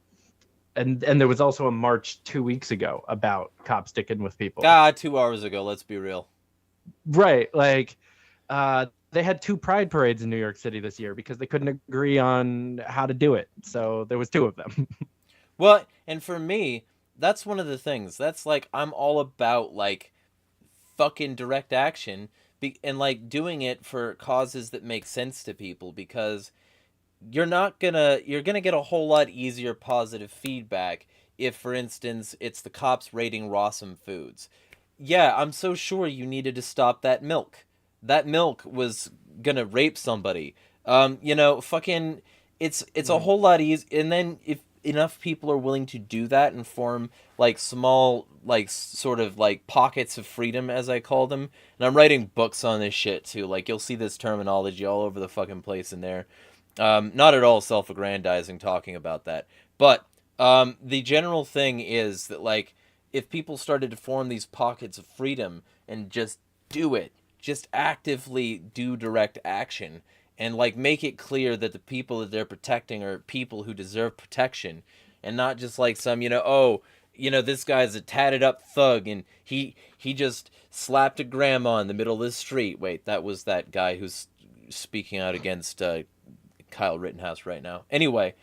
and there was also a march 2 weeks ago about cops sticking with people. 2 hours ago, let's be real. Right, like they had 2 pride parades in New York City this year because they couldn't agree on how to do it. So there was 2 of them. Well, and for me, that's one of the things. That's like I'm all about like fucking direct action and like doing it for causes that make sense to people because you're gonna get a whole lot easier positive feedback if, for instance, it's the cops raiding Rawsome Foods. Yeah, I'm so sure you needed to stop that milk. That milk was gonna rape somebody. Fucking, it's a whole lot easy. And then if enough people are willing to do that and form like small, like sort of like pockets of freedom, as I call them. And I'm writing books on this shit too. Like you'll see this terminology all over the fucking place in there. Not at all self-aggrandizing talking about that, but the general thing is that like if people started to form these pockets of freedom and just do it, just actively do direct action and like make it clear that the people that they're protecting are people who deserve protection and not just like some, this guy's a tatted up thug and he just slapped a grandma in the middle of the street. Wait, that was that guy who's speaking out against Kyle Rittenhouse right now. Anyway,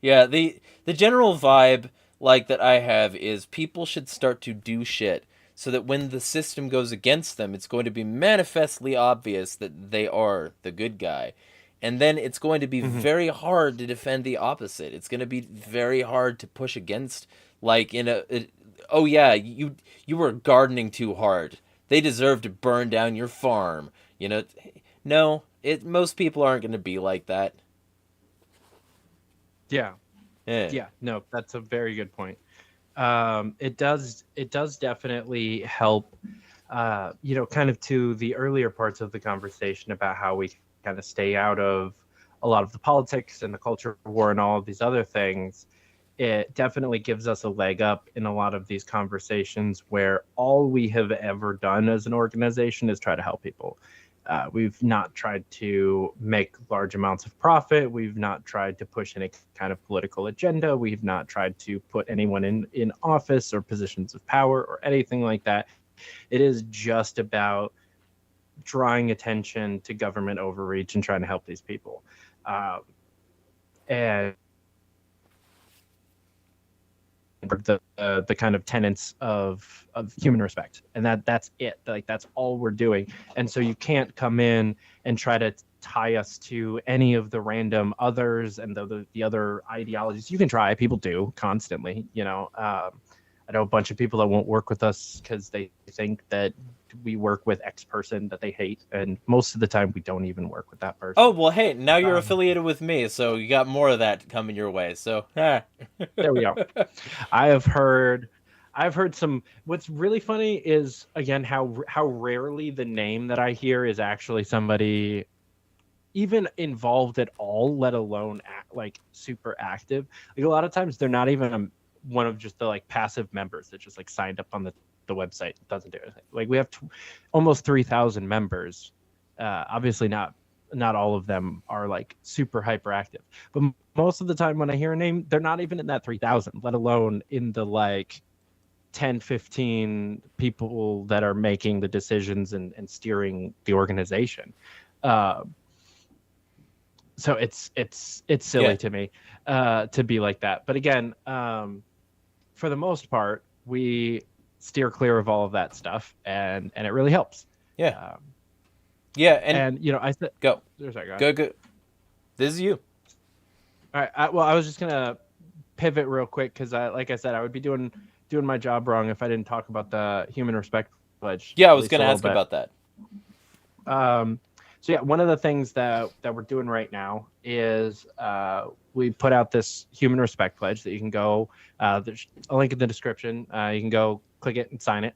yeah, the general vibe like that I have is people should start to do shit so that when the system goes against them, it's going to be manifestly obvious that they are the good guy. And then it's going to be Hmm. very hard to defend the opposite. It's going to be very hard to push against, like oh yeah, you were gardening too hard. They deserve to burn down your farm. No, most people aren't going to be like that. Yeah. Yeah. Yeah. No, that's a very good point. It does definitely help, kind of to the earlier parts of the conversation about how we kind of stay out of a lot of the politics and the culture war and all of these other things. It definitely gives us a leg up in a lot of these conversations where all we have ever done as an organization is try to help people. We've not tried to make large amounts of profit. We've not tried to push any kind of political agenda. We've not tried to put anyone in office or positions of power or anything like that. It is just about drawing attention to government overreach and trying to help these people. And the kind of tenets of human respect, and that's it. Like that's all we're doing. And so you can't come in and try to tie us to any of the random others and the other ideologies. You can try, people do constantly, I know a bunch of people that won't work with us because they think that we work with X person that they hate, and most of the time we don't even work with that person. Oh, well, hey, now you're um, affiliated with me, so you got more of that coming your way. So, there we go. I have heard I've heard some. What's really funny is again how rarely the name that I hear is actually somebody even involved at all, let alone like super active. Like a lot of times they're not even one of just the like passive members that just like signed up on the website. It doesn't do anything. Like we have almost 3,000 members. Obviously not all of them are like super hyperactive, but most of the time when I hear a name, they're not even in that 3,000, let alone in the like 10, 15 people that are making the decisions and steering the organization. Uh, so it's silly yeah, to me to be like that. But again, for the most part, we steer clear of all of that stuff, and it really helps. yeah, Um, yeah, and and I said, go, sorry, go ahead. go. This is you. All right. Well, I was just gonna pivot real quick because like I said, I would be doing my job wrong if I didn't talk about the human respect pledge Yeah, I at was least a gonna little ask bit. about that. Um, so yeah, one of the things that we're doing right now is we put out this human respect pledge that you can go. There's a link in the description. You can go click it and sign it.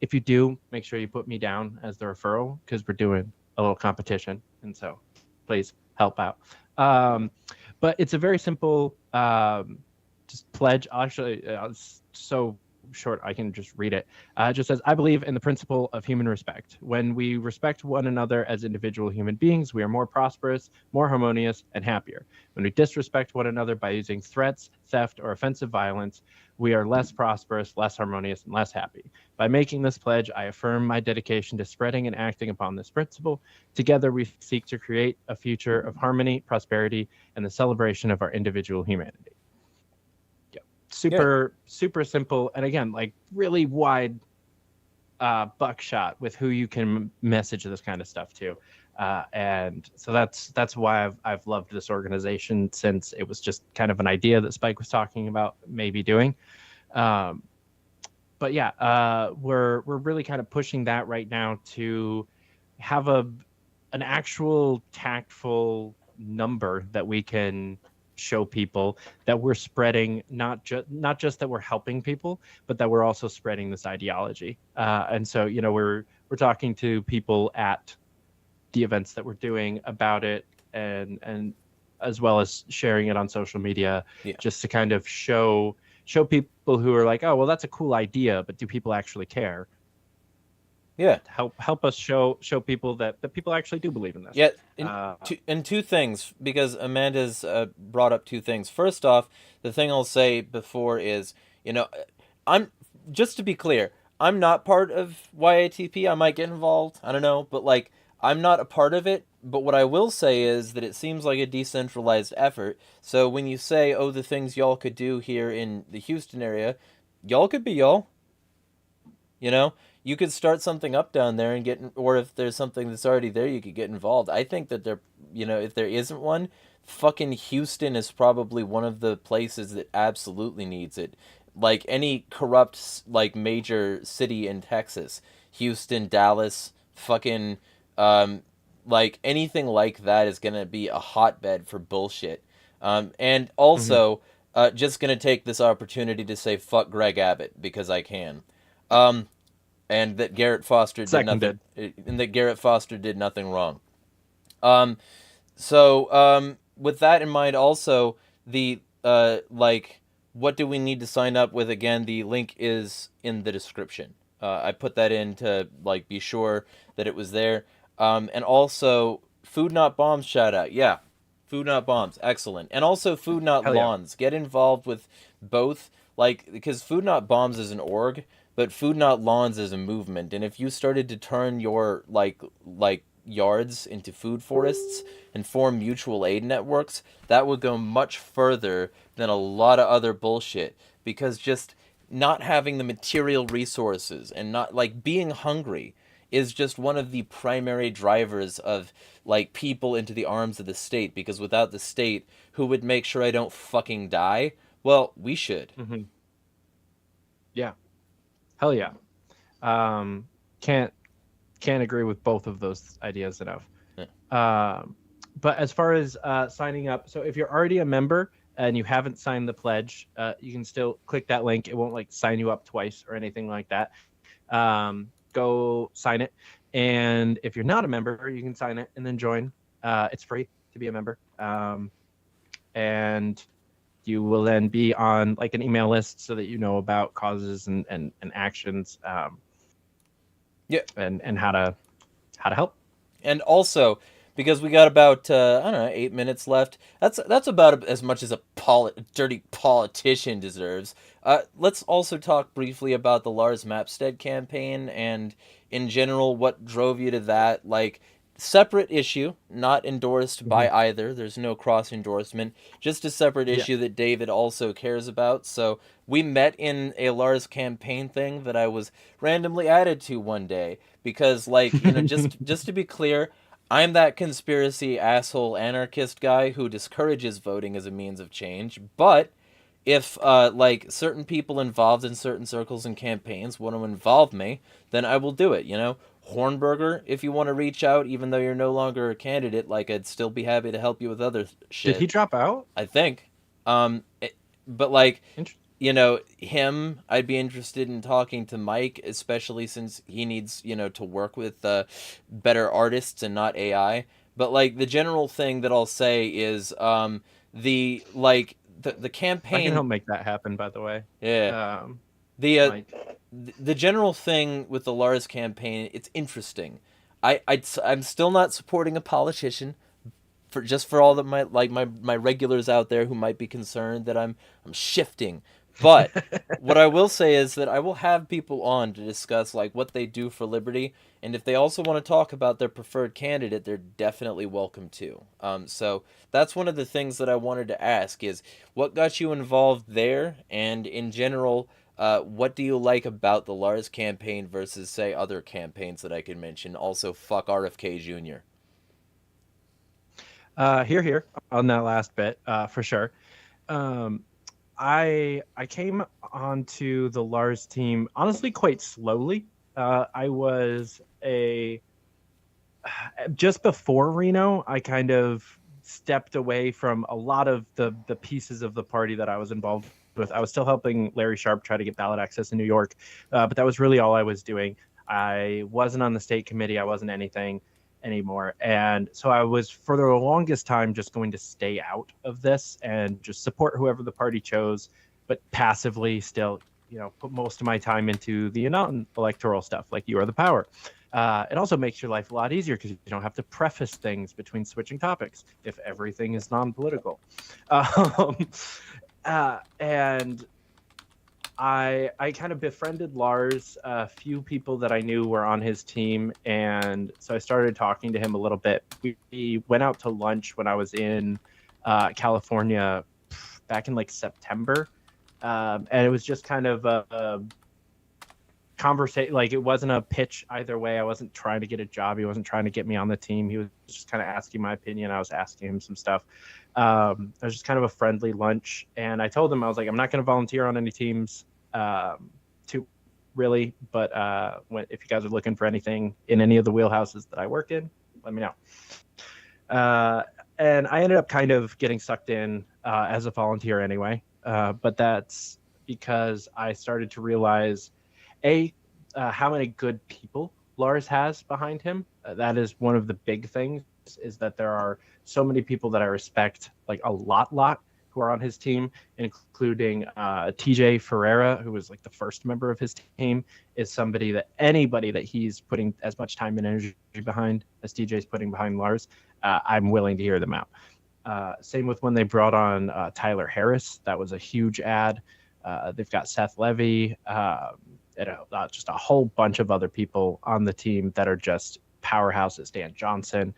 If you do, make sure you put me down as the referral because we're doing a little competition, and so please help out. But it's a very simple just pledge. Actually, it's so short I can just read it. It just says, I believe in the principle of human respect. When we respect one another as individual human beings, we are more prosperous, more harmonious, and happier. When we disrespect one another by using threats, theft, or offensive violence, we are less prosperous, less harmonious, and less happy. By making this pledge, I affirm my dedication to spreading and acting upon this principle. Together, we seek to create a future of harmony, prosperity, and the celebration of our individual humanity. Yeah, Super simple, and again, like really wide buckshot with who you can message this kind of stuff to. And so that's why I've loved this organization since it was just kind of an idea that Spike was talking about maybe doing. But yeah, we're really kind of pushing that right now to have an actual tactful number that we can show people that we're spreading not just that we're helping people, but that we're also spreading this ideology. And so we're talking to people at the events that we're doing about it, and as well as sharing it on social media, yeah, just to kind of show people who are like, oh well, that's a cool idea, but do people actually care? yeah. Help us show people that people actually do believe in this. Yeah, uh, two things, because Amanda's brought up two things. First off, the thing I'll say before is, I'm just to be clear, I'm not part of YATP. I might get involved. I don't know, but like I'm not a part of it, but what I will say is that it seems like a decentralized effort. So when you say, oh, the things y'all could do here in the Houston area, y'all could be y'all. You know, you could start something up down there and get, or if there's something that's already there, you could get involved. I think that there, if there isn't one, fucking Houston is probably one of the places that absolutely needs it. Like any corrupt, like major city in Texas, Houston, Dallas, fucking, um, like anything like that is gonna be a hotbed for bullshit. And Hmm. also, just gonna take this opportunity to say fuck Greg Abbott because I can. Um, and that Garrett Foster did nothing, Seconded. and that Garrett Foster did nothing wrong. Um, with that in mind, also the like, what do we need to sign up with? Again, the link is in the description. I put that in to like be sure that it was there. And also food not bombs shout out. Yeah, food not bombs, excellent. And also food not Hell yeah. lawns. Get involved with both, like because food not bombs is an org, but food not lawns is a movement. And if you started to turn your like yards into food forests and form mutual aid networks, that would go much further than a lot of other bullshit. Because just not having the material resources and not like being hungry is just one of the primary drivers of like people into the arms of the state, because without the state, who would make sure I don't fucking die? Well, we should. Hmm. Yeah. Hell yeah. Um, can't can't agree with both of those ideas enough. Yeah. Um, but as far as signing up, so if you're already a member and you haven't signed the pledge, you can still click that link. It won't like sign you up twice or anything like that. Go sign it. And if you're not a member, you can sign it and then join. It's free to be a member. And you will then be on like an email list so that you know about causes and actions, Yeah. and how to help. And also, because we got about I don't know 8 minutes left. That's about as much as a dirty politician deserves. Let's also talk briefly about the Lars Mapstead campaign and in general what drove you to that. Like separate issue, not endorsed Mhm. by either. There's no cross endorsement. Just a separate Yeah. issue that David also cares about. So we met in a Lars campaign thing that I was randomly added to one day because like just to be clear, I'm that conspiracy asshole anarchist guy who discourages voting as a means of change. But if like certain people involved in certain circles and campaigns want to involve me, then I will do it. Hornberger, if you want to reach out, even though you're no longer a candidate, like I'd still be happy to help you with other Did he shit. drop out? I think. But like Interesting. him, I'd be interested in talking to Mike, especially since he needs, to work with better artists and not AI. But like the general thing that I'll say is the like the I can campaign, help make that happen, by the way. yeah. Um, The Mike. the general thing with the Lars campaign, it's interesting. I'm still not supporting a politician, for all that my regulars out there who might be concerned that I'm shifting. But what I will say is that I will have people on to discuss like what they do for liberty, and if they also want to talk about their preferred candidate, they're definitely welcome to. So that's one of the things that I wanted to ask is what got you involved there, and in general, what do you like about the Lars campaign versus say other campaigns that I could mention? Also, fuck RFK Jr. Here on that last bit, for sure. Um, I came onto the Lars team honestly quite slowly. I was a just before Reno. I kind of stepped away from a lot of the pieces of the party that I was involved with. I was still helping Larry Sharp try to get ballot access in New York, but that was really all I was doing. I wasn't on the state committee. I wasn't anything anymore. And so I was, for the longest time, just going to stay out of this and just support whoever the party chose, but passively still, put most of my time into the non-electoral stuff, like You Are the Power. It also makes your life a lot easier because you don't have to preface things between switching topics if everything is non-political. And I kind of befriended Lars. A few people that I knew were on his team, and so I started talking to him a little bit. We went out to lunch when I was in California back in like September, and it was just kind of a conversation. Like, it wasn't a pitch either way. I wasn't trying to get a job. He wasn't trying to get me on the team. He was just kind of asking my opinion. I was asking him some stuff. It was just kind of a friendly lunch, and I told him, I was like, I'm not going to volunteer on any teams, to really, but if you guys are looking for anything in any of the wheelhouses that I work in, let me know. And I ended up kind of getting sucked in as a volunteer anyway, but that's because I started to realize how many good people Lars has behind him. That is one of the big things, is that there are so many people that I respect, like a lot, who are on his team, including TJ Ferreira, who was like the first member of his team, is somebody that anybody that he's putting as much time and energy behind as TJ's putting behind Lars, I'm willing to hear them out. Same with when they brought on Tyler Harris. That was a huge ad. They've got Seth Levy, just a whole bunch of other people on the team that are just powerhouses. Dan Johnson.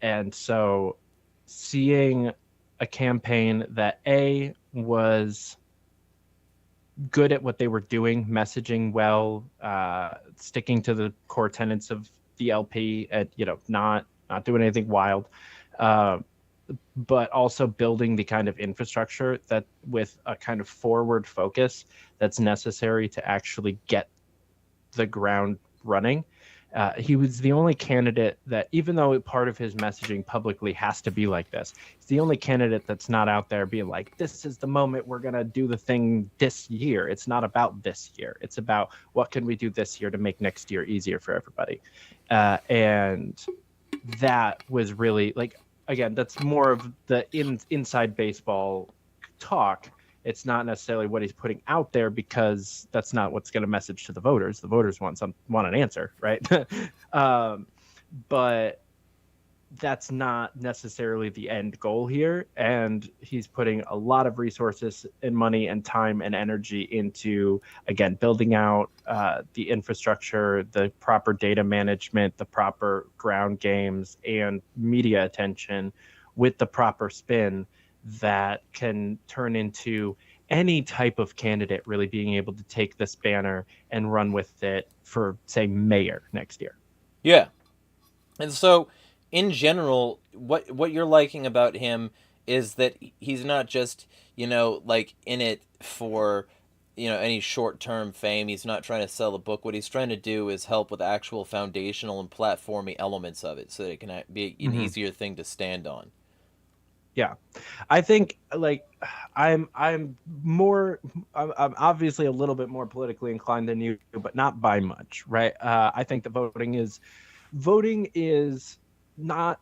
And so seeing a campaign that was good at what they were doing, messaging well, sticking to the core tenets of the LP, and not doing anything wild, but also building the kind of infrastructure that with a kind of forward focus that's necessary to actually get the ground running. He was the only candidate that, even though part of his messaging publicly has to be like this, he's the only candidate that's not out there being like, this is the moment we're going to do the thing this year. It's not about this year. It's about what can we do this year to make next year easier for everybody. And that was really, like, again, that's more of the inside baseball talk. It's not necessarily what he's putting out there, because that's not what's going to message to the voters. The voters want an answer, right? But that's not necessarily the end goal here. And he's putting a lot of resources and money and time and energy into, again, building out the infrastructure, the proper data management, the proper ground games, and media attention with the proper spin that can turn into any type of candidate really being able to take this banner and run with it for, say, mayor next year. Yeah. And so, in general, what you're liking about him is that he's not just, like, in it for, any short-term fame. He's not trying to sell a book. What he's trying to do is help with actual foundational and platformy elements of it, so that it can be an easier thing to stand on. Yeah, I think, like, I'm obviously a little bit more politically inclined than you, but not by much, right? I think that voting is not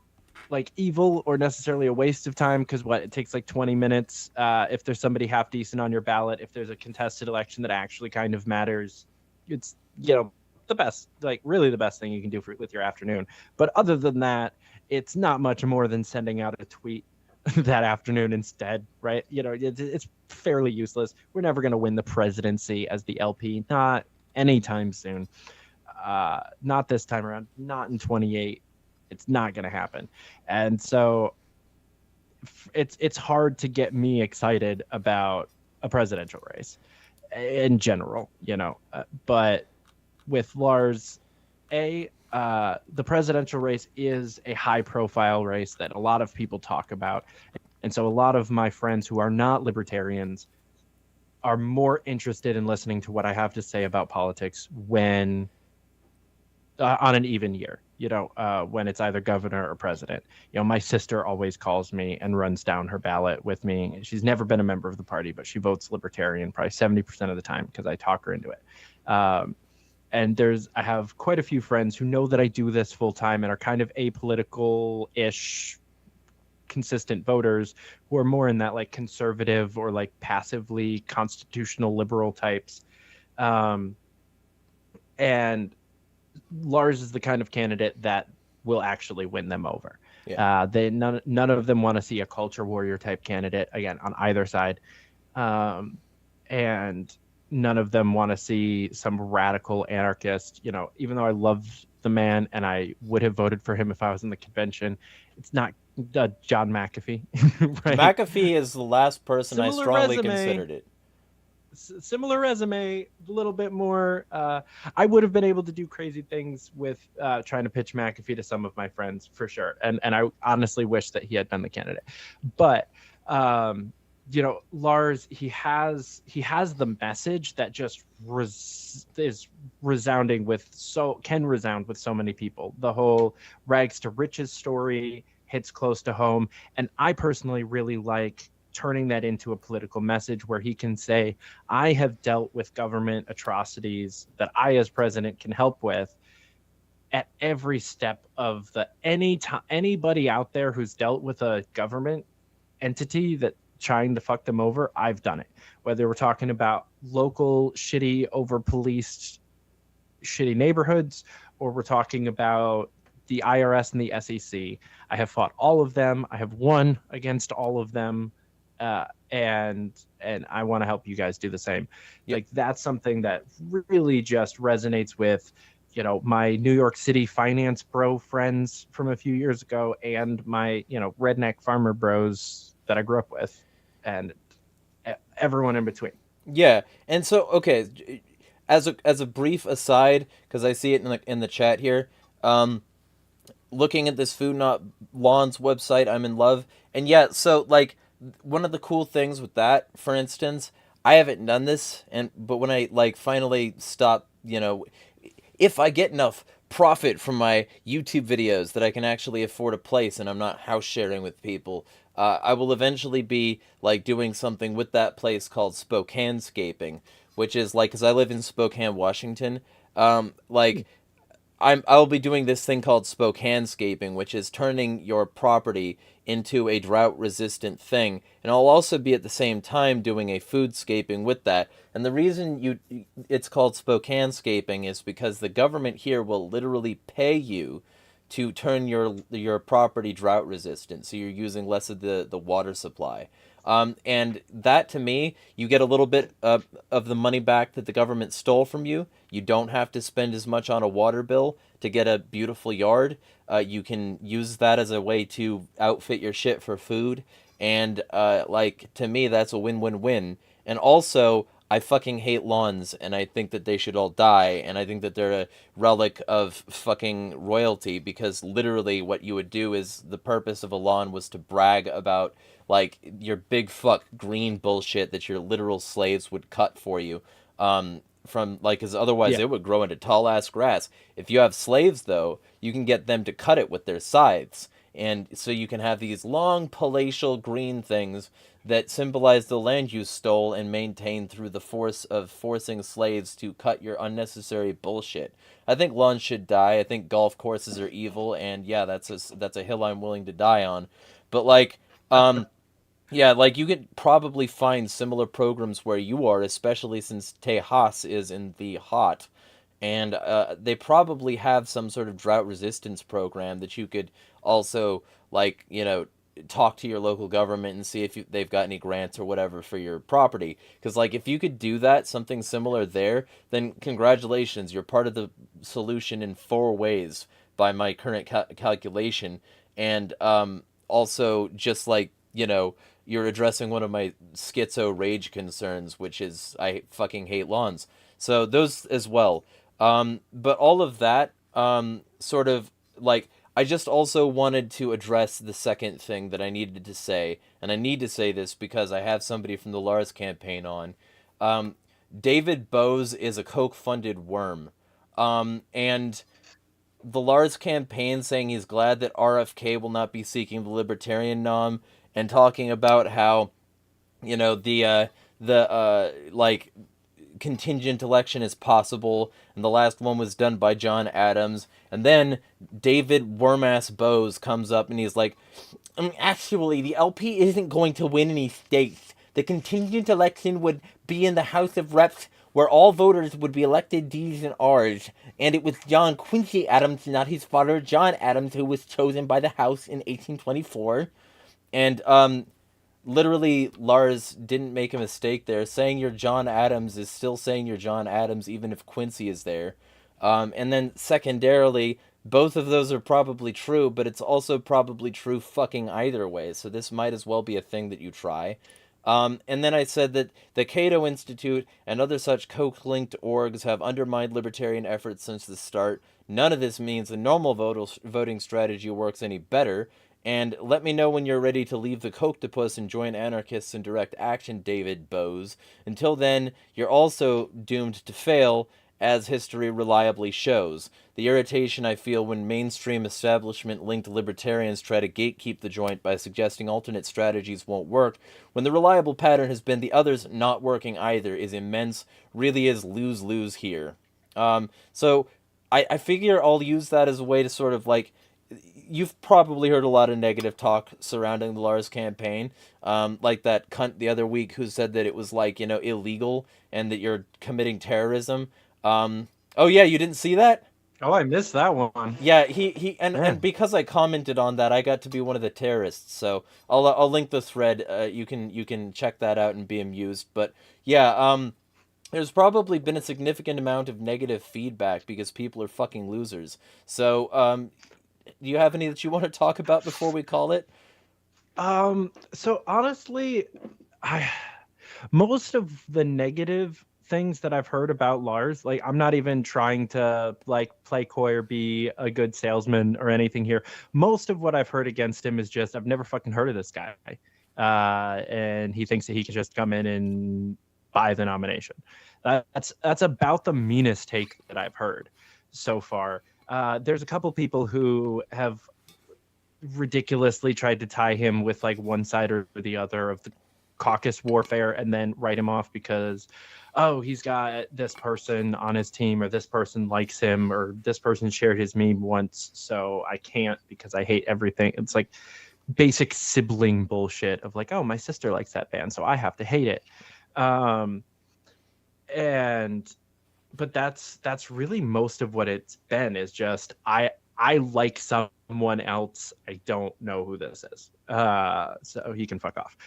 like evil or necessarily a waste of time, because it takes like 20 minutes. If there's somebody half decent on your ballot, if there's a contested election that actually kind of matters, it's the best, like really the best thing you can do with your afternoon. But other than that, it's not much more than sending out a tweet that afternoon instead, right? It's fairly useless. We're never going to win the presidency as the LP, not anytime soon. Not this time around, not in 28. It's not going to happen. And so it's hard to get me excited about a presidential race in general, but with Lars, the presidential race is a high-profile race that a lot of people talk about. And so a lot of my friends who are not libertarians are more interested in listening to what I have to say about politics when on an even year, when it's either governor or president. My sister always calls me and runs down her ballot with me. She's never been a member of the party, but she votes libertarian probably 70% of the time because I talk her into it. And I have quite a few friends who know that I do this full time and are kind of apolitical-ish consistent voters who are more in that like conservative or like passively constitutional liberal types. And Lars is the kind of candidate that will actually win them over. Yeah. None of them want to see a culture warrior type candidate, again, on either side. and none of them want to see some radical anarchist. Even though I love the man and I would have voted for him if I was in the convention, it's not John McAfee, right? McAfee is the last person I Similar strongly resume, considered it. similar resume, a little bit more. I would have been able to do crazy things with trying to pitch McAfee to some of my friends for sure, and I honestly wish that he had been the candidate. But Lars, he has the message that just is resounding with can resound with so many people. The whole rags to riches story hits close to home, and I personally really like turning that into a political message where he can say, I have dealt with government atrocities that I as president can help with at every step of anybody out there who's dealt with a government entity that trying to fuck them over, I've done it. Whether we're talking about local shitty over policed shitty neighborhoods, or we're talking about the IRS and the SEC, I have fought all of them. I have won against all of them. And I want to help you guys do the same. Yep. Like, that's something that really just resonates with, my New York City finance bro friends from a few years ago, and my, redneck farmer bros that I grew up with, and everyone in between. Yeah, and so okay, as a brief aside, because I see it in the chat here, looking at this Food Not Lawns website, I'm in love, and yeah, so like one of the cool things with that, for instance, I haven't done this, but when I like finally stop, if I get enough profit from my YouTube videos that I can actually afford a place and I'm not house sharing with people, I will eventually be like doing something with that place called Spokanescaping, which is like, because I live in Spokane, Washington. Like I'll be doing this thing called Spokanescaping, which is turning your property into a drought resistant thing, and I'll also be at the same time doing a foodscaping with that. And the reason it's called Spokanescaping is because the government here will literally pay you to turn your property drought resistant, so you're using less of the water supply. And that, to me, you get a little bit of the money back that the government stole from you. You don't have to spend as much on a water bill to get a beautiful yard. You can use that as a way to outfit your shit for food. And like, to me, that's a win-win-win. And also, I fucking hate lawns, and I think that they should all die, and I think that they're a relic of fucking royalty, because literally what you would do is, the purpose of a lawn was to brag about like your big fuck green bullshit that your literal slaves would cut for you. From like, because otherwise Yeah. it would grow into tall ass grass. If you have slaves, though, you can get them to cut it with their scythes, and so you can have these long palatial green things that symbolize the land you stole and maintained through the force of forcing slaves to cut your unnecessary bullshit. I think lawns should die. I think golf courses are evil, and yeah, that's a hill I'm willing to die on. But like, yeah, like you could probably find similar programs where you are, especially since Tejas is in the hot, and they probably have some sort of drought resistance program that you could also like, talk to your local government and see if they've got any grants or whatever for your property. Because like, if you could do that, something similar there, then congratulations, you're part of the solution in 4 ways by my current calculation. And also, just like, you're addressing one of my schizo rage concerns, which is I fucking hate lawns. So those as well. But all of that, sort of like, I just also wanted to address the second thing that I needed to say, and I need to say this because I have somebody from the Lars campaign on. Um, David Bose is a Coke-funded worm. And the Lars campaign saying he's glad that RFK will not be seeking the libertarian nom, and talking about how, the like contingent election is possible, and the last one was done by John Adams. And then David Wormass Bose comes up and he's like, actually, the LP isn't going to win any states. The contingent election would be in the House of Reps, where all voters would be elected D's and R's, and it was John Quincy Adams, not his father John Adams, who was chosen by the House in 1824. And literally, Lars didn't make a mistake there. Saying you're John Adams is still saying you're John Adams, even if Quincy is there. And then secondarily, both of those are probably true, but it's also probably true fucking either way. So this might as well be a thing that you try. And then I said that the Cato Institute and other such coke-linked orgs have undermined libertarian efforts since the start. None of this means the normal voting strategy works any better. And let me know when you're ready to leave the Coctopus and join anarchists in direct action, David Bose. Until then, you're also doomed to fail, as history reliably shows. The irritation I feel when mainstream establishment-linked libertarians try to gatekeep the joint by suggesting alternate strategies won't work, when the reliable pattern has been the others not working either, is immense, really is lose-lose here. So I figure I'll use that as a way to sort of like, you've probably heard a lot of negative talk surrounding the Lars campaign, like that cunt the other week who said that it was like, illegal and that you're committing terrorism. Oh yeah, you didn't see that? Oh, I missed that one. Yeah, he and Man. because I commented on that, I got to be one of the terrorists. So I'll link the thread. You can check that out and be amused. But yeah, there's probably been a significant amount of negative feedback because people are fucking losers. So do you have any that you want to talk about before we call it? So honestly, I most of the negative things that I've heard about Lars, like I'm not even trying to like play coy or be a good salesman or anything here. Most of what I've heard against him is just I've never fucking heard of this guy. And he thinks that he can just come in and buy the nomination. That's about the meanest take that I've heard so far. There's a couple people who have ridiculously tried to tie him with like one side or the other of the caucus warfare and then write him off because he's got this person on his team or this person likes him or this person shared his meme once, so I can't because I hate everything. It's like basic sibling bullshit of like, oh, my sister likes that band, so I have to hate it. And but that's really most of what it's been, is just I like someone else. I don't know who this is. So he can fuck off.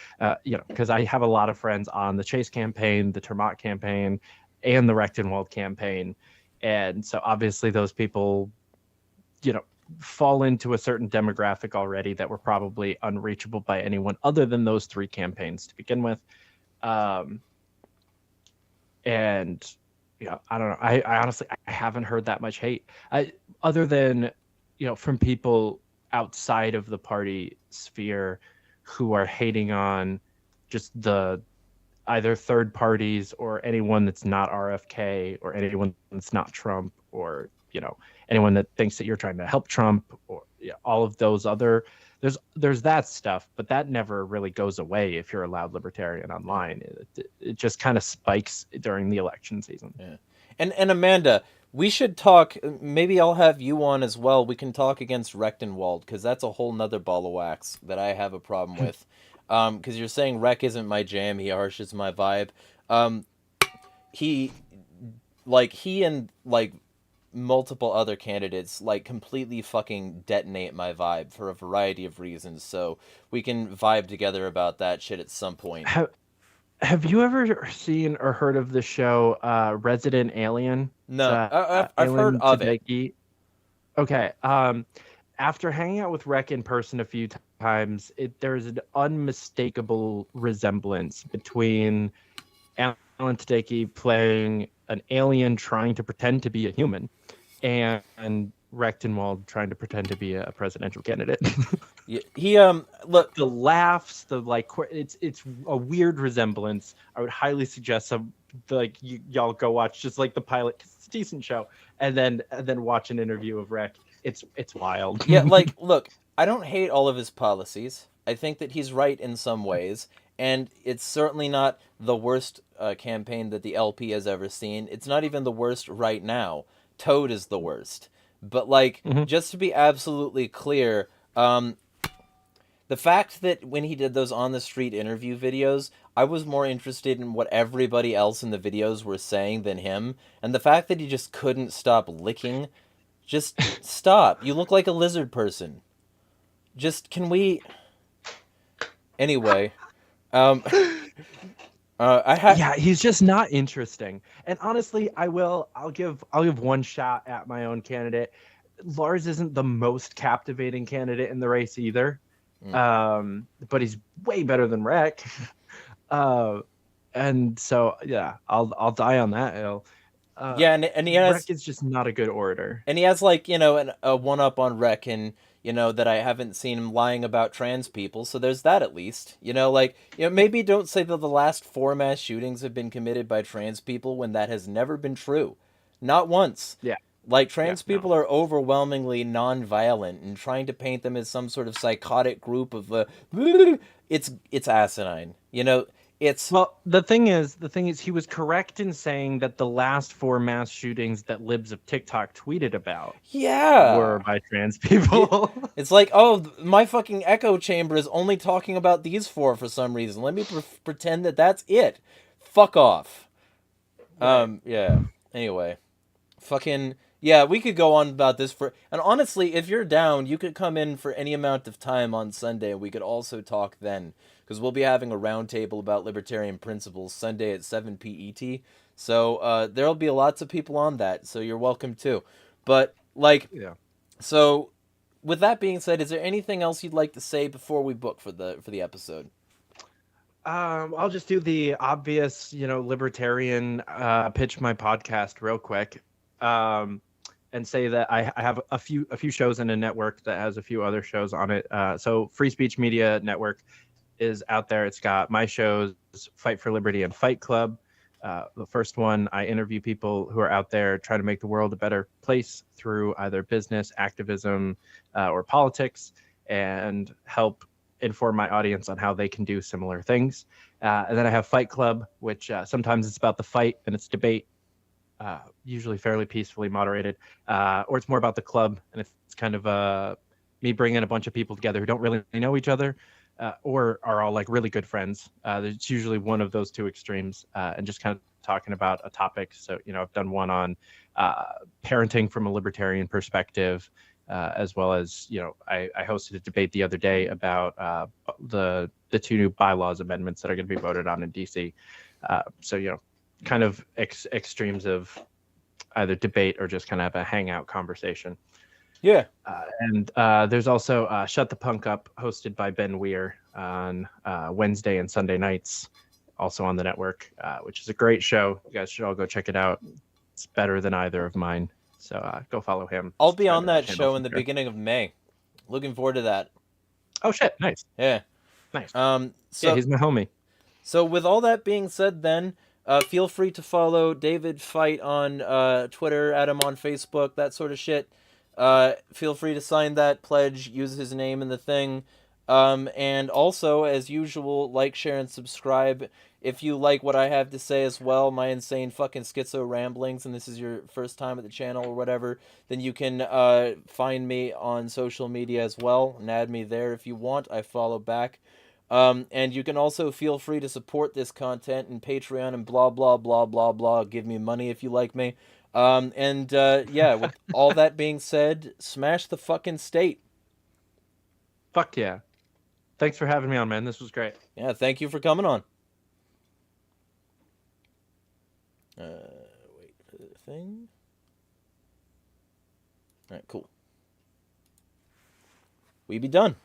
Because I have a lot of friends on the Chase campaign, the Termott campaign, and the Rechtenwald campaign. And so obviously those people, fall into a certain demographic already that were probably unreachable by anyone other than those three campaigns to begin with. And I don't know. I honestly I haven't heard that much hate. Other than from people outside of the party sphere who are hating on just the either third parties or anyone that's not RFK or anyone that's not Trump or anyone that thinks that you're trying to help Trump or all of those other there's that stuff, but that never really goes away if you're a loud libertarian online. It just kind of spikes during the election season. Yeah. And Amanda, we should talk. Maybe I'll have you on as well. We can talk against Rechtenwald because that's a whole nother ball of wax that I have a problem with. Because you're saying Rec isn't my jam. He harshes my vibe. He and multiple other candidates completely fucking detonate my vibe for a variety of reasons. So we can vibe together about that shit at some point. Have you ever seen or heard of the show Resident Alien? No, I've heard of it. Okay. After hanging out with Rec in person a few times, there's an unmistakable resemblance between Alan Tudyk playing an alien trying to pretend to be a human and Rechtenwald trying to pretend to be a presidential candidate. Yeah, he look, the laughs, it's a weird resemblance. I would highly suggest y'all go watch just like the pilot, 'cause it's a decent show, and then watch an interview of Rec. It's wild. Yeah, look, I don't hate all of his policies. I think that he's right in some ways, and it's certainly not the worst campaign that the LP has ever seen. It's not even the worst right now. Toad is the worst. But just to be absolutely clear, the fact that when he did those on the street interview videos, I was more interested in what everybody else in the videos were saying than him, and the fact that he just couldn't stop licking, just stop. You look like a lizard person. Can we... Anyway, Um, I had. Yeah, he's just not interesting. And honestly, I'll give one shot at my own candidate. Lars isn't the most captivating candidate in the race either. Mm. But he's way better than Rec. Uh, and so yeah, I'll die on that hill. Uh, Yeah, and he Rec has is just not a good orator. like a one up on Rec, and that I haven't seen him lying about trans people. So there's that at least. Maybe don't say that the last 4 mass shootings have been committed by trans people when that has never been true, not once. Yeah, Like, yeah, trans no. people are overwhelmingly non-violent, and trying to paint them as some sort of psychotic group of it's asinine. It's Well, the thing is, he was correct in saying that the last 4 mass shootings that libs of TikTok tweeted about were yeah. by trans Yeah. people. It's like, oh, my fucking echo chamber is only talking about these four for some reason. Let me pretend that that's it. Fuck off. Right. Yeah. Anyway, fucking yeah, we could go on about this for. And honestly, if you're down, you could come in for any amount of time on Sunday, and we could also talk then, because we'll be having a roundtable about libertarian principles Sunday at 7 p.e.t. So there'll be lots of people on that. So you're welcome too. But like, Yeah. so with that being said, is there anything else you'd like to say before we book for the episode? I'll just do the obvious, libertarian pitch my podcast real quick, and say that I have a few shows in a network that has a few other shows on it. So Free Speech Media Network is out there. It's got my shows, Fight for Liberty and Fight Club. The first one, I interview people who are out there trying to make the world a better place through either business, activism, or politics, and help inform my audience on how they can do similar things. And then I have Fight Club, which sometimes it's about the fight and it's debate, usually fairly peacefully moderated, or it's more about the club and it's kind of me bringing a bunch of people together who don't really know each other, or are all like really good friends. It's usually one of those two extremes, and just kind of talking about a topic. So, I've done one on parenting from a libertarian perspective, as well as, I hosted a debate the other day about the two new bylaws amendments that are going to be voted on in DC. So, kind of extremes of either debate or just kind of a hangout conversation. Yeah. And there's also Shut the Punk Up, hosted by Ben Weir on Wednesday and Sunday nights, also on the network, which is a great show. You guys should all go check it out. It's better than either of mine. So go follow him. I'll be on Kind of that channel show in the future. beginning of May. Looking forward to that. Oh, shit. Nice. Yeah. Nice. Yeah, Yeah, he's my homie. So with all that being said, then feel free to follow David Fite on Twitter, add him on Facebook, that sort of shit. Feel free to sign that pledge, use his name in the thing, and also, as usual, like, share, and subscribe. If you like what I have to say as well, my insane fucking schizo ramblings, and this is your first time at the channel or whatever, then you can find me on social media as well and add me there if you want. I follow back. And you can also feel free to support this content and Patreon and blah, blah, blah, blah, blah. Give me money if you like me. Yeah, with all that being said, smash the fucking state. Fuck yeah. Thanks for having me on, man. This was great. Yeah, thank you for coming on. Wait for the thing. Alright, cool. We be done.